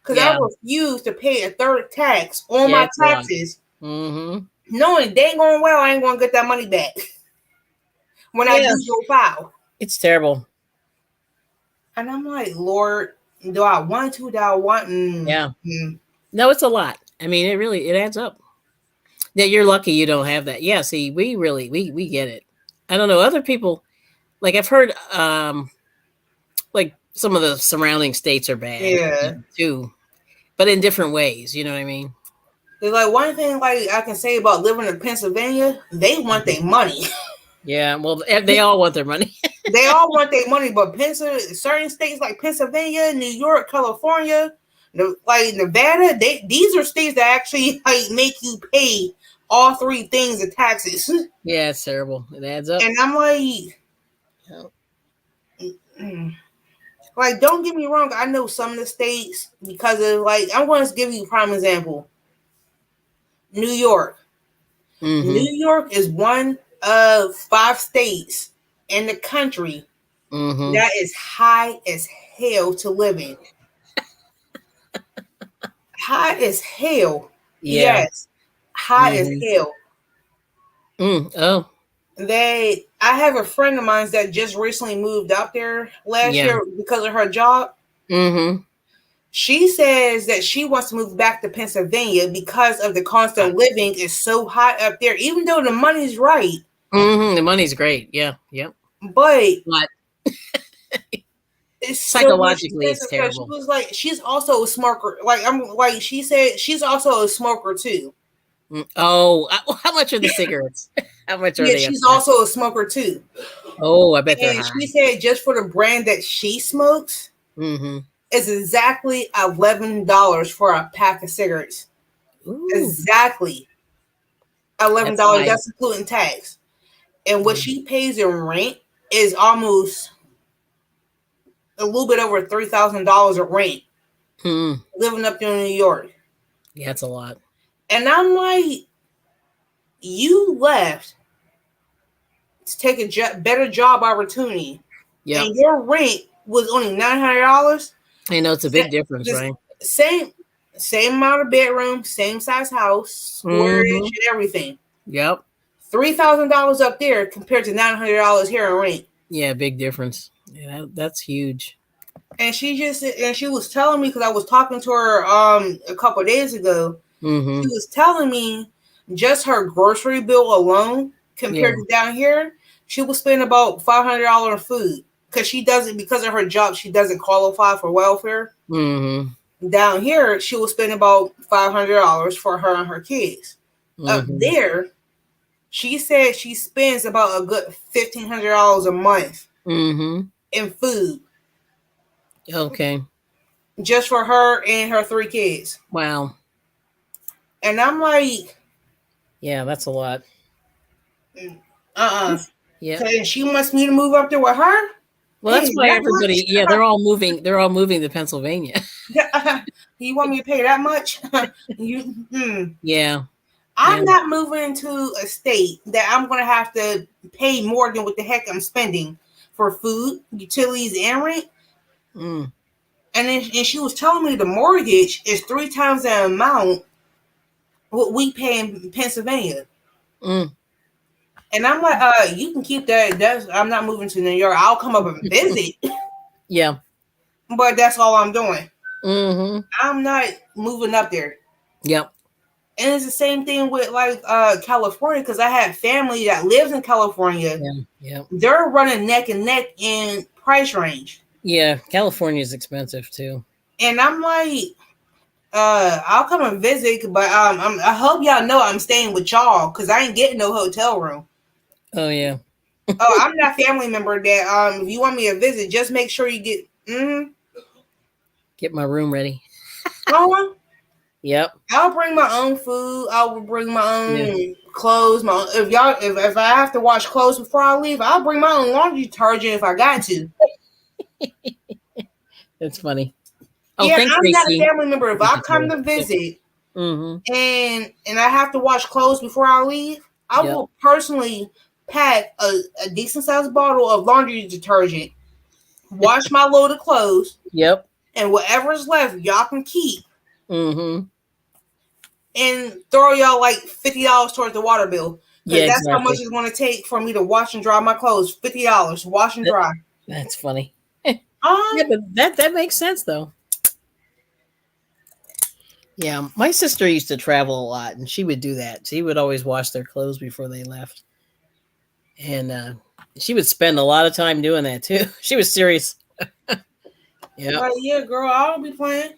S1: Because
S4: Yeah.
S1: I refuse to pay a third tax on
S4: Yeah,
S1: my
S4: it's a lot.
S1: taxes,
S4: Mm-hmm.
S1: knowing dang going well I ain't going to get that money back when I
S4: Yeah.
S1: do your file.
S4: It's terrible.
S1: And I'm like, Lord, do I want to? Do I want?
S4: Yeah. No, it's a lot. I mean, it adds up. Yeah, you're lucky you don't have that. Yeah, see, we get it. I don't know. Other people, like I've heard like some of the surrounding states are bad
S1: Yeah.
S4: too. But in different ways, you know what I mean?
S1: It's like one thing like I can say about living in Pennsylvania, they want their money.
S4: Yeah, well they all want their money.
S1: They all want their money, but certain states like Pennsylvania, New York, California, like Nevada, these are states that actually like make you pay all 3 things of taxes.
S4: Yeah, it's terrible. It adds up.
S1: And I'm like, like, don't get me wrong. I know some of the states because of like, I'm going to give you a prime example. New York.
S4: Mm-hmm.
S1: New York is one of 5 states in the country
S4: Mm-hmm.
S1: that is high as hell to live in. High as hell.
S4: Yeah.
S1: Yes. High as hell.
S4: Oh.
S1: I have a friend of mine that just recently moved out there last
S4: Yeah.
S1: year because of her job.
S4: Mm-hmm.
S1: She says that she wants to move back to Pennsylvania because of the cost of living is so high up there, even though the money's right.
S4: Mm-hmm. The money's great. Yeah. Yep.
S1: But
S4: But
S1: it's so much
S4: psychologically, it's
S1: expensive because she
S4: terrible.
S1: was like, she's also a smoker. Like I'm like she said, she's also a smoker too.
S4: Oh, how much are the cigarettes? How much are
S1: Yeah,
S4: they up
S1: she's
S4: there?
S1: also a smoker too.
S4: Oh, I bet they're
S1: And she
S4: high.
S1: said just for the brand that she smokes,
S4: Mm-hmm.
S1: it's exactly $11 for a pack of cigarettes.
S4: Ooh,
S1: Exactly
S4: that's
S1: $11.
S4: high.
S1: That's including tax. And what
S4: Mm.
S1: she pays in rent is almost a little bit over $3,000 of rent
S4: Mm.
S1: living up there in New York.
S4: Yeah, that's a lot.
S1: And I'm like, you left to take a better job opportunity,
S4: Yep.
S1: and your rent was only $900.
S4: I know it's a big difference,
S1: This
S4: right?
S1: same same amount of bedroom, same size house,
S4: Mm-hmm.
S1: squarish, and everything.
S4: Yep.
S1: $3,000 up there compared to $900 here in rent.
S4: Yeah, big difference. Yeah, that's huge.
S1: And she was telling me because I was talking to her a couple of days ago. She
S4: Mm-hmm.
S1: was telling me just her grocery bill alone
S4: Yeah.
S1: compared to down here, she will spend about $500 on food because she doesn't because of her job. She doesn't qualify for welfare.
S4: Mm-hmm.
S1: Down here, she will spend about $500 for her and her kids. Up
S4: Mm-hmm.
S1: there, she said she spends about a good $1,500 a month
S4: Mm-hmm.
S1: in food
S4: Okay.
S1: just for her and her three kids.
S4: Wow.
S1: And I'm like,
S4: Yeah, that's a lot.
S1: uh-uh.
S4: Yeah.
S1: And she wants me to move up there with her?
S4: Well, that's
S1: Paying
S4: why
S1: that
S4: everybody, yeah,
S1: much?
S4: they're all moving. They're all moving to Pennsylvania.
S1: You want me to pay that much?
S4: Yeah. Yeah.
S1: I'm not moving to a state that I'm going to have to pay more than what the heck I'm spending for food, utilities, and rent.
S4: Mm.
S1: And she was telling me the mortgage is 3 times the amount what we pay in Pennsylvania.
S4: Mm.
S1: And I'm like, you can keep that. I'm not moving to New York. I'll come up and visit,
S4: Yeah.
S1: but that's all I'm doing.
S4: Mm-hmm.
S1: I'm not moving up there.
S4: Yep.
S1: And it's the same thing with like California because I have family that lives in California.
S4: Yeah. Yeah.
S1: They're running neck and neck in price range.
S4: Yeah. California is expensive too.
S1: And I'm like, I'll come and visit, but I hope y'all know I'm staying with y'all because I ain't getting no hotel room.
S4: Oh yeah.
S1: Oh, I'm that family member that if you want me to visit, just make sure you get
S4: Get my room ready.
S1: uh,
S4: Yep.
S1: I'll bring my own food. I will bring my
S4: Yeah.
S1: own clothes. If I have to wash clothes before I leave, I'll bring my own laundry detergent if I got to.
S4: That's funny. Oh,
S1: Yeah,
S4: thanks,
S1: I'm not a
S4: Tracy.
S1: family member. If I come to
S4: Yep.
S1: visit
S4: Mm-hmm.
S1: and I have to wash clothes before I leave, I
S4: Yep.
S1: will personally pack a decent sized bottle of laundry detergent, wash my load of clothes,
S4: Yep.
S1: and whatever's left, y'all can keep
S4: Mm-hmm.
S1: and throw y'all like $50 towards the water bill. Because
S4: Yeah,
S1: that's how much
S4: exactly.
S1: it's going to take for me to wash and dry my clothes. $50, wash and dry.
S4: That's funny.
S1: Um,
S4: Yeah, but that makes sense though. Yeah, my sister used to travel a lot, and she would do that. She would always wash their clothes before they left, and she would spend a lot of time doing that too. She was serious. Yeah,
S1: like, yeah, girl, I don't be playing.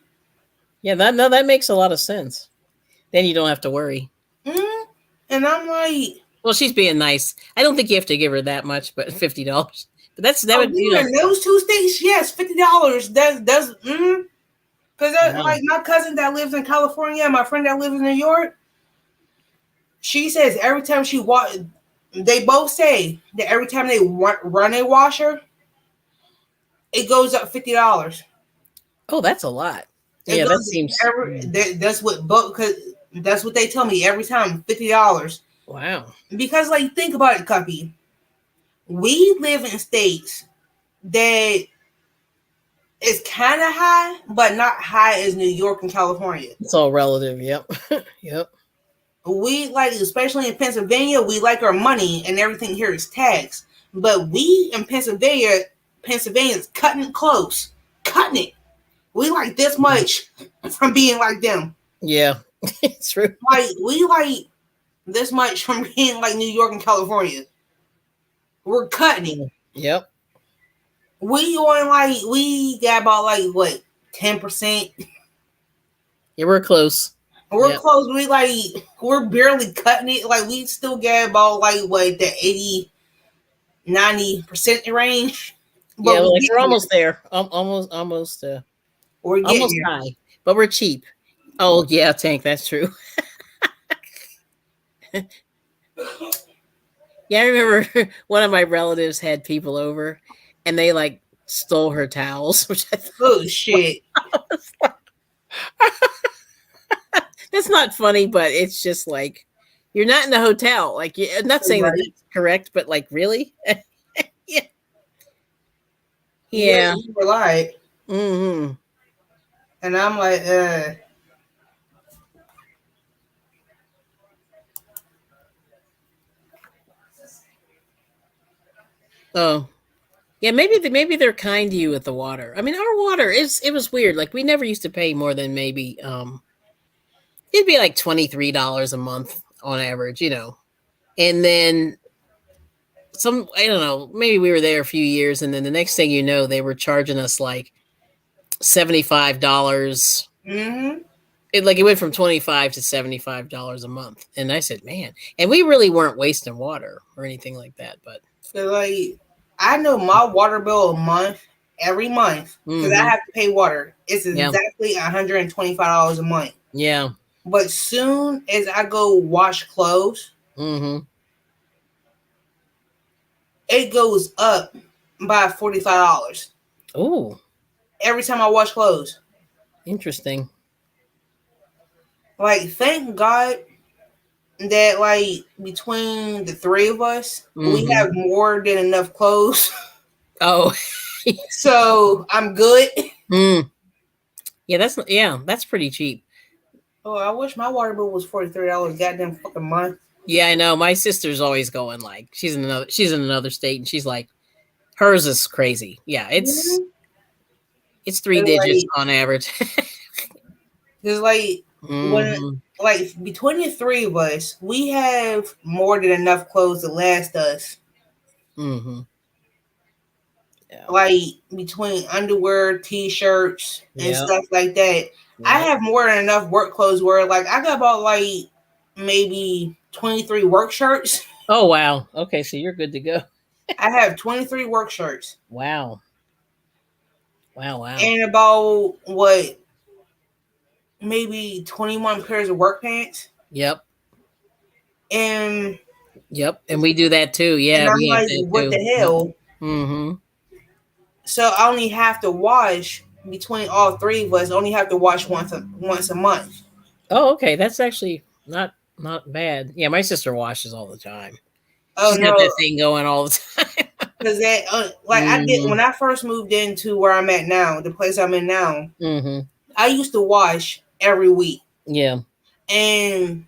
S4: yeah. That makes a lot of sense. Then you don't have to worry.
S1: Mm, and I'm like,
S4: Well, she's being nice. I don't think you have to give her that much, but $50. But that
S1: oh,
S4: would
S1: here in those two states, yes, $50. That's because
S4: wow.
S1: like my cousin that lives in California, my friend that lives in New York, she says every time she walk, they both say that every time they run a washer, it goes up $50.
S4: Oh, that's a lot.
S1: It
S4: Yeah, that
S1: goes
S4: seems
S1: that's what both because that's what they tell me every time $50
S4: wow.
S1: because like think about it, Cuppy. We live in states that is kind of high, but not high as New York and California.
S4: It's all relative. Yep, yep.
S1: We like, especially in Pennsylvania, we like our money and everything here is taxed. But we in Pennsylvania's cutting it close, cutting it. We like this much from being like them.
S4: Yeah, it's true.
S1: Like we like this much from being like New York and California. We're cutting it.
S4: Yep.
S1: We on like we got about like what 10%.
S4: Yeah, we're close.
S1: We're
S4: Yep.
S1: close. We're barely cutting it. Like we still got about like what the 80-90% range. But
S4: Yeah,
S1: we
S4: like
S1: get
S4: we're
S1: there.
S4: almost there. Almost
S1: We're
S4: almost
S1: getting
S4: high, but we're cheap. Oh yeah, Tank, that's true.
S1: there.
S4: Yeah, I remember one of my relatives had people over, and they like stole her towels, which I thought
S1: Oh shit!
S4: that's not funny, but it's just like you're not in the hotel. Like, I'm not saying that
S1: Right?
S4: that's correct, but like, really? Yeah,
S1: Yeah,
S4: yeah.
S1: you were like,
S4: Hmm.
S1: and I'm like,
S4: Oh, yeah. Maybe they're kind to you with the water. I mean, our water is it was weird. Like, we never used to pay more than maybe it'd be like $23 a month on average, and then some I don't know, maybe we were there a few years and then the next thing you know they were charging us like $75.
S1: mm-hmm.
S4: It went from 25 to $75 a month. And I said, man, and we really weren't wasting water or anything like that, but
S1: So like, I know my water bill a month every month because I
S4: mhm.
S1: have to pay water. It's
S4: Yeah.
S1: exactly $125 a month.
S4: Yeah.
S1: But soon as I go wash clothes,
S4: Mhm.
S1: it goes up by $45
S4: Oh,
S1: every time I wash clothes.
S4: interesting.
S1: Like, thank God that like between the three of us, we have
S4: Mhm.
S1: more than enough clothes.
S4: Oh.
S1: So I'm good.
S4: Mm. Yeah, that's pretty cheap.
S1: Oh, I wish my water bill was $43 goddamn fucking month.
S4: Yeah, I know. My sister's always going like she's in another state and she's like hers is crazy. Yeah, it's
S1: Mm-hmm.
S4: it's three digits
S1: Like,
S4: on average.
S1: there's like when
S4: Hmm.
S1: like between the three of us, we have more than enough clothes to last us.
S4: Hmm. Yeah.
S1: Like between underwear, t-shirts, and
S4: Yeah.
S1: stuff like that. I
S4: Yeah.
S1: have more than enough work clothes where like I got about like maybe 23 work shirts.
S4: Oh wow. Okay, so you're good to go.
S1: I have 23 work shirts
S4: Wow. Wow. Wow.
S1: and about what maybe 21 pairs of work pants.
S4: Yep.
S1: And
S4: Yep. And we do that too.
S1: and
S4: Yeah,
S1: I'm
S4: we have
S1: like,
S4: that
S1: what
S4: too.
S1: the
S4: Yep.
S1: hell?
S4: Hmm.
S1: So I only have to wash between all three of us. Only have to wash once a month.
S4: Oh, okay. That's actually not bad. Yeah, my sister washes all the time.
S1: Oh
S4: She's got
S1: no,
S4: that thing going all the time.
S1: because that like I did
S4: Hmm.
S1: when I first moved into where I'm at now, the place I'm in now.
S4: Hmm.
S1: I used to wash every week,
S4: Yeah.
S1: and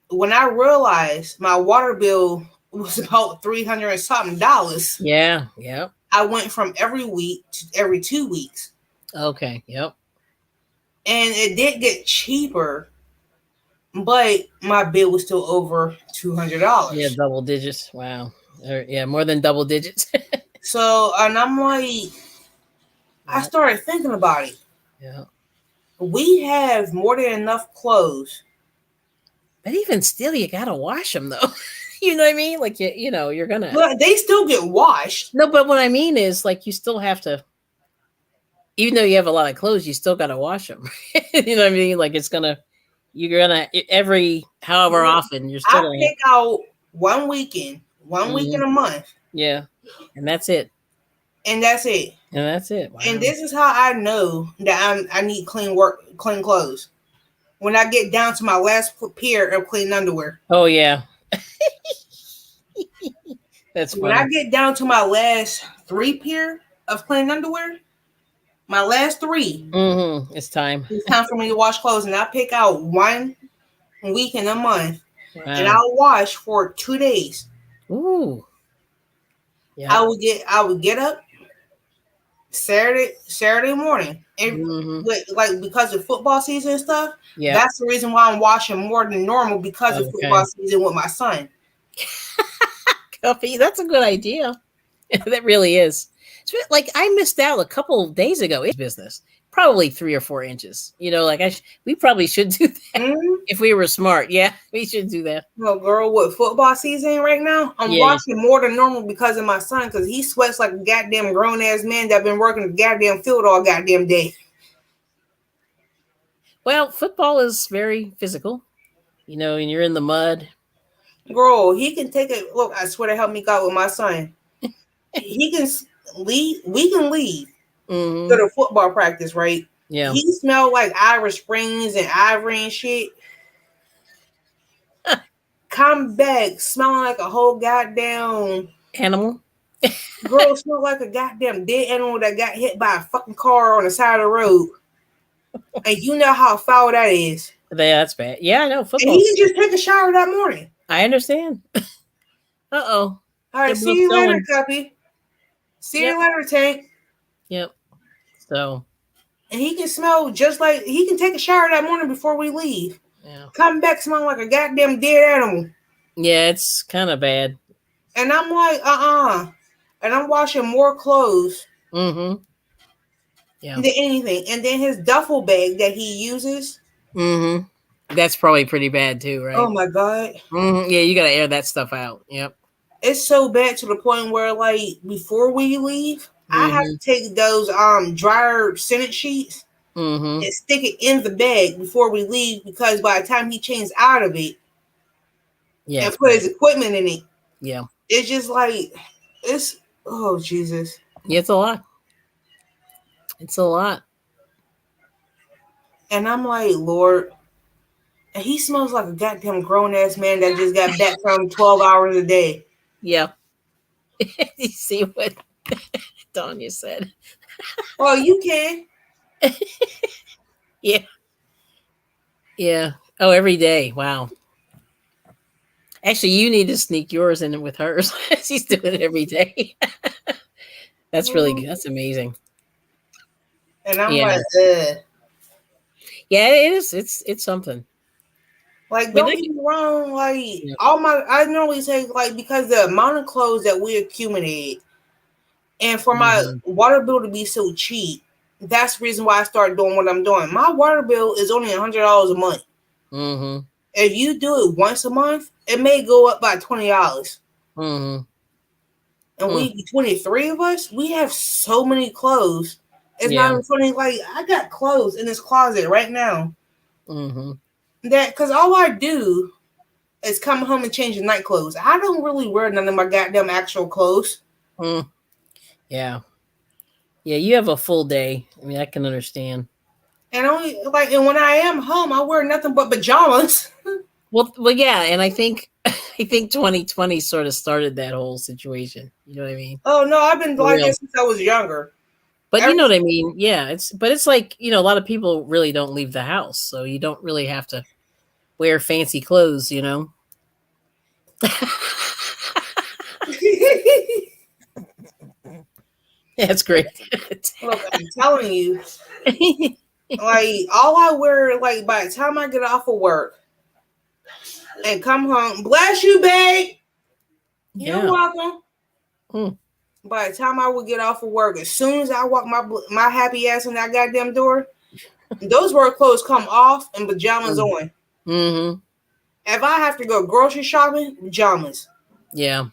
S1: when I realized my water bill was about $300 and something dollars,
S4: Yeah. Yep.
S1: I went from every week to every 2 weeks,
S4: Okay. Yep.
S1: and it did get cheaper, but my bill was still over
S4: Yeah,
S1: $200.
S4: double digits. Wow. Yeah, more than double digits.
S1: So, and I'm like, I
S4: Yeah.
S1: started thinking about it.
S4: Yeah.
S1: We have more than enough clothes.
S4: But even still, you gotta wash them though. You know what I mean? Like you're gonna.
S1: But they still get washed.
S4: No, but what I mean is like you still have to. Even though you have a lot of clothes, you still gotta wash them. You know what I mean? Like you're gonna every however often you're still
S1: I
S4: gonna.
S1: pick out one weekend
S4: Mhm.
S1: a month,
S4: Yeah, and that's it.
S1: and that's it.
S4: And that's it.
S1: And
S4: Wow.
S1: this is how I know that I need clean clothes. When I get down to my last pair of clean underwear.
S4: Oh yeah, that's
S1: When I
S4: funny.
S1: get down to my last three pair of clean underwear, my last three,
S4: It's time.
S1: it's time for me to wash clothes, and I pick out one week and a month, and
S4: Wow.
S1: I'll wash for 2 days.
S4: Ooh. Yeah.
S1: I would get up Saturday morning, and
S4: Mm-hmm.
S1: like because of football season and stuff.
S4: Yeah.
S1: That's the reason why I'm washing more than normal because of football
S4: Okay.
S1: season with my son.
S4: Coffee. That's a good idea. That really is. Like I missed out a couple of days ago. It's business, probably 3 or 4 inches. Like we probably should do that
S1: Mm-hmm.
S4: if we were smart. Yeah, we should do that.
S1: No, girl, with football season right now, I'm
S4: Yeah.
S1: washing more than normal because of my son, because he sweats like a goddamn grown ass man that been working the goddamn field all goddamn day.
S4: Well, football is very physical. And you're in the mud.
S1: Girl, he can take it. Look, I swear to help me God with my son. He can leave. We can leave, go
S4: Mm-hmm.
S1: to football practice, right?
S4: Yeah.
S1: He smelled like Irish Springs and Ivory and shit. Come back smelling like a whole goddamn
S4: Animal.
S1: girl, smell like a goddamn dead animal that got hit by a fucking car on the side of the road. And you know how foul that is.
S4: Yeah, that's bad. Yeah, I know
S1: And he
S4: football.
S1: can just take a shower that morning.
S4: I understand. Uh-oh.
S1: All
S4: They're
S1: right, see
S4: both
S1: you later,
S4: going.
S1: Cuppy. See
S4: Yep.
S1: you later, Tank.
S4: Yep. So,
S1: And he can smell just like he can take a shower that morning before we leave.
S4: yeah.
S1: Come back smelling like a goddamn dead animal.
S4: Yeah, it's kind of bad.
S1: And I'm like, And I'm washing more clothes
S4: Mm-hmm. Yeah.
S1: than anything. And then his duffel bag that he uses.
S4: Mm-hmm. That's probably pretty bad too, right?
S1: Oh my God.
S4: Mm-hmm. Yeah, you got to air that stuff out. Yep.
S1: It's so bad to the point where, like, before we leave, I have
S4: Mm-hmm.
S1: to take those dryer scented sheets
S4: Mm-hmm.
S1: and stick it in the bag before we leave, because by the time he changes out of it
S4: Yeah,
S1: and
S4: it's
S1: put
S4: bad.
S1: his equipment in it,
S4: Yeah.
S1: it's just like it's oh Jesus.
S4: Yeah, it's a lot. It's a lot.
S1: And I'm like, Lord, and he smells like a goddamn grown ass man that just got back from 12 hours a day.
S4: Yeah. You see what Tanya said?
S1: Well, you can.
S4: Yeah. Yeah. Oh, every day. Wow. Actually, you need to sneak yours in with hers. She's doing it every day. That's really good. That's amazing.
S1: And I'm
S4: Yeah.
S1: like,
S4: Yeah, it is. It's something.
S1: like,
S4: But
S1: don't get me wrong, like
S4: yeah.
S1: I normally say, like, because the amount of clothes that we accumulate, and for my
S4: Mhm.
S1: water bill to be so cheap, that's the reason why I started doing what I'm doing. My water bill is only $100 a month.
S4: Mhm.
S1: If you do it once a month, it may go up by $20.
S4: Mhm.
S1: And
S4: Mm.
S1: we, between the three of us, we have so many clothes. It's not
S4: Yeah.
S1: even funny. Like, I got clothes in this closet right now
S4: Mhm.
S1: that, because all I do is come home and change the night clothes. I don't really wear none of my goddamn actual clothes.
S4: Mm. Yeah. Yeah, you have a full day. I mean, I can understand.
S1: And when I am home, I wear nothing but pajamas.
S4: Well, yeah, and I think I think 2020 sort of started that whole situation. You know what I mean?
S1: Oh no, I've been
S4: For
S1: like
S4: real.
S1: this since I was younger.
S4: But you
S1: Ever
S4: know what I mean? Yeah, it's like, a lot of people really don't leave the house, so you don't really have to wear fancy clothes, That's great.
S1: Look, I'm telling you, like all I wear, like by the time I get off of work and come home, bless you, babe. You're
S4: Yeah.
S1: welcome.
S4: Mm.
S1: By the time I would get off of work, as soon as I walk my happy ass in that goddamn door, those work clothes come off and pajamas on.
S4: Mm-hmm.
S1: If I have to go grocery shopping, pajamas.
S4: Yeah.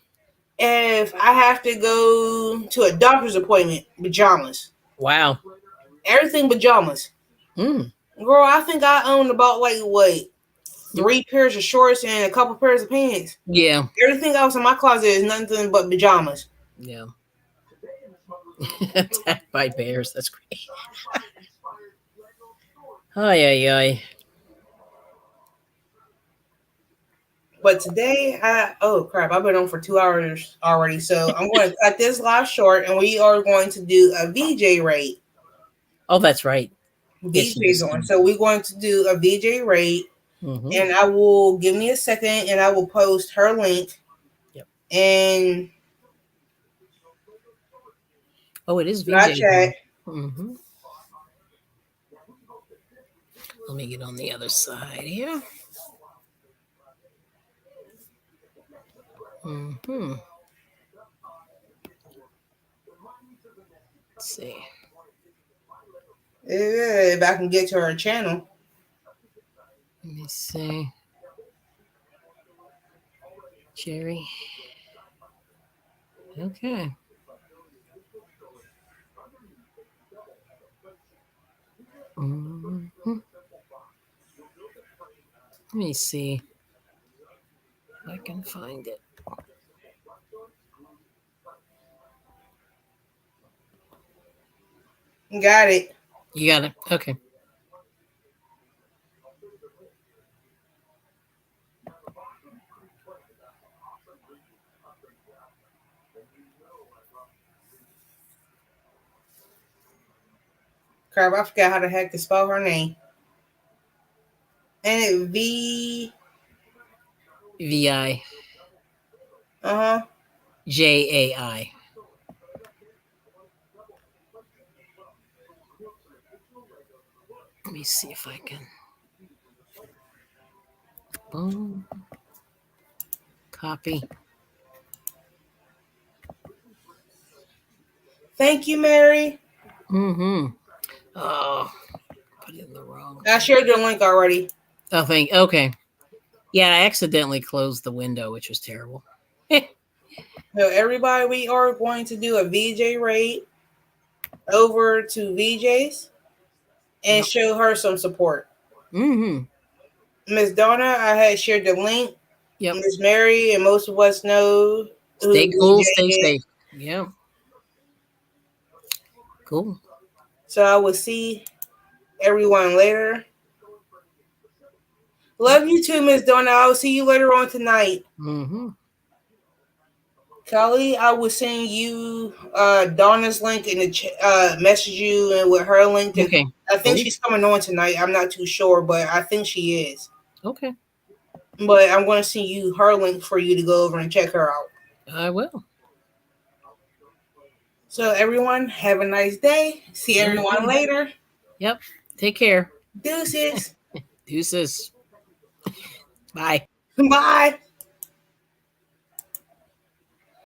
S1: If I have to go to a doctor's appointment, pajamas.
S4: Wow.
S1: Everything pajamas.
S4: Mm.
S1: Girl, I think I own about like what,
S4: You-
S1: 3 pairs of shorts and a couple pairs of pants.
S4: Yeah.
S1: Everything else in my closet is nothing but pajamas.
S4: Yeah. Attacked by bears. That's great. Ay, ay, ay.
S1: But today, oh crap, I've been on for 2 hours already. So I'm going to cut this live short, and we are going to do a VJ rate.
S4: Oh, that's right. Yes, you
S1: VJ's
S4: just
S1: on.
S4: did.
S1: So we're going to do a VJ rate.
S4: Mm-hmm.
S1: and I will give me a second, and I will post her link.
S4: Yep.
S1: And
S4: Oh, it is
S1: my
S4: VJ
S1: chat.
S4: Day. Mm-hmm. Let me get on the other side here. Mm-hmm. Let's see.
S1: If I can get to her channel.
S4: Let me see. Jerry. Okay. Mm-hmm. Let me see if I can find it.
S1: Got it.
S4: You got it. Okay.
S1: Crap, I forgot how the heck to spell her name. And it
S4: VI
S1: uh-huh.
S4: JAI. Let me see if I can. Boom. Copy.
S1: Thank you, Mary.
S4: Mm-hmm. Oh, put it in the wrong
S1: I
S4: thing.
S1: shared your link already.
S4: Oh, okay. Yeah, I accidentally closed the window, which was terrible.
S1: So everybody, we are going to do a VJ raid over to VJ's and
S4: Yep.
S1: show her some support.
S4: Mm-hmm.
S1: Miss Donna, I had shared the link.
S4: Yep.
S1: Miss Mary and most of us know who
S4: Stay cool,
S1: VJ
S4: stay
S1: is.
S4: safe. Yeah. Cool.
S1: So I will see everyone later.
S4: Yep.
S1: Love you too, Miss Donna. I will see you later on tonight.
S4: Mm-hmm.
S1: Kelly, I will send you Donna's link and message you and with her link. And
S4: Okay.
S1: I think
S4: Cool.
S1: she's coming on tonight. I'm not too sure, but I think she is.
S4: Okay.
S1: But I'm going to send you her link for you to go over and check her out.
S4: I will.
S1: So everyone, have a nice day. See
S4: You
S1: everyone
S4: too.
S1: later.
S4: Yep. Take care.
S1: Deuces.
S4: Deuces. Bye.
S1: Bye.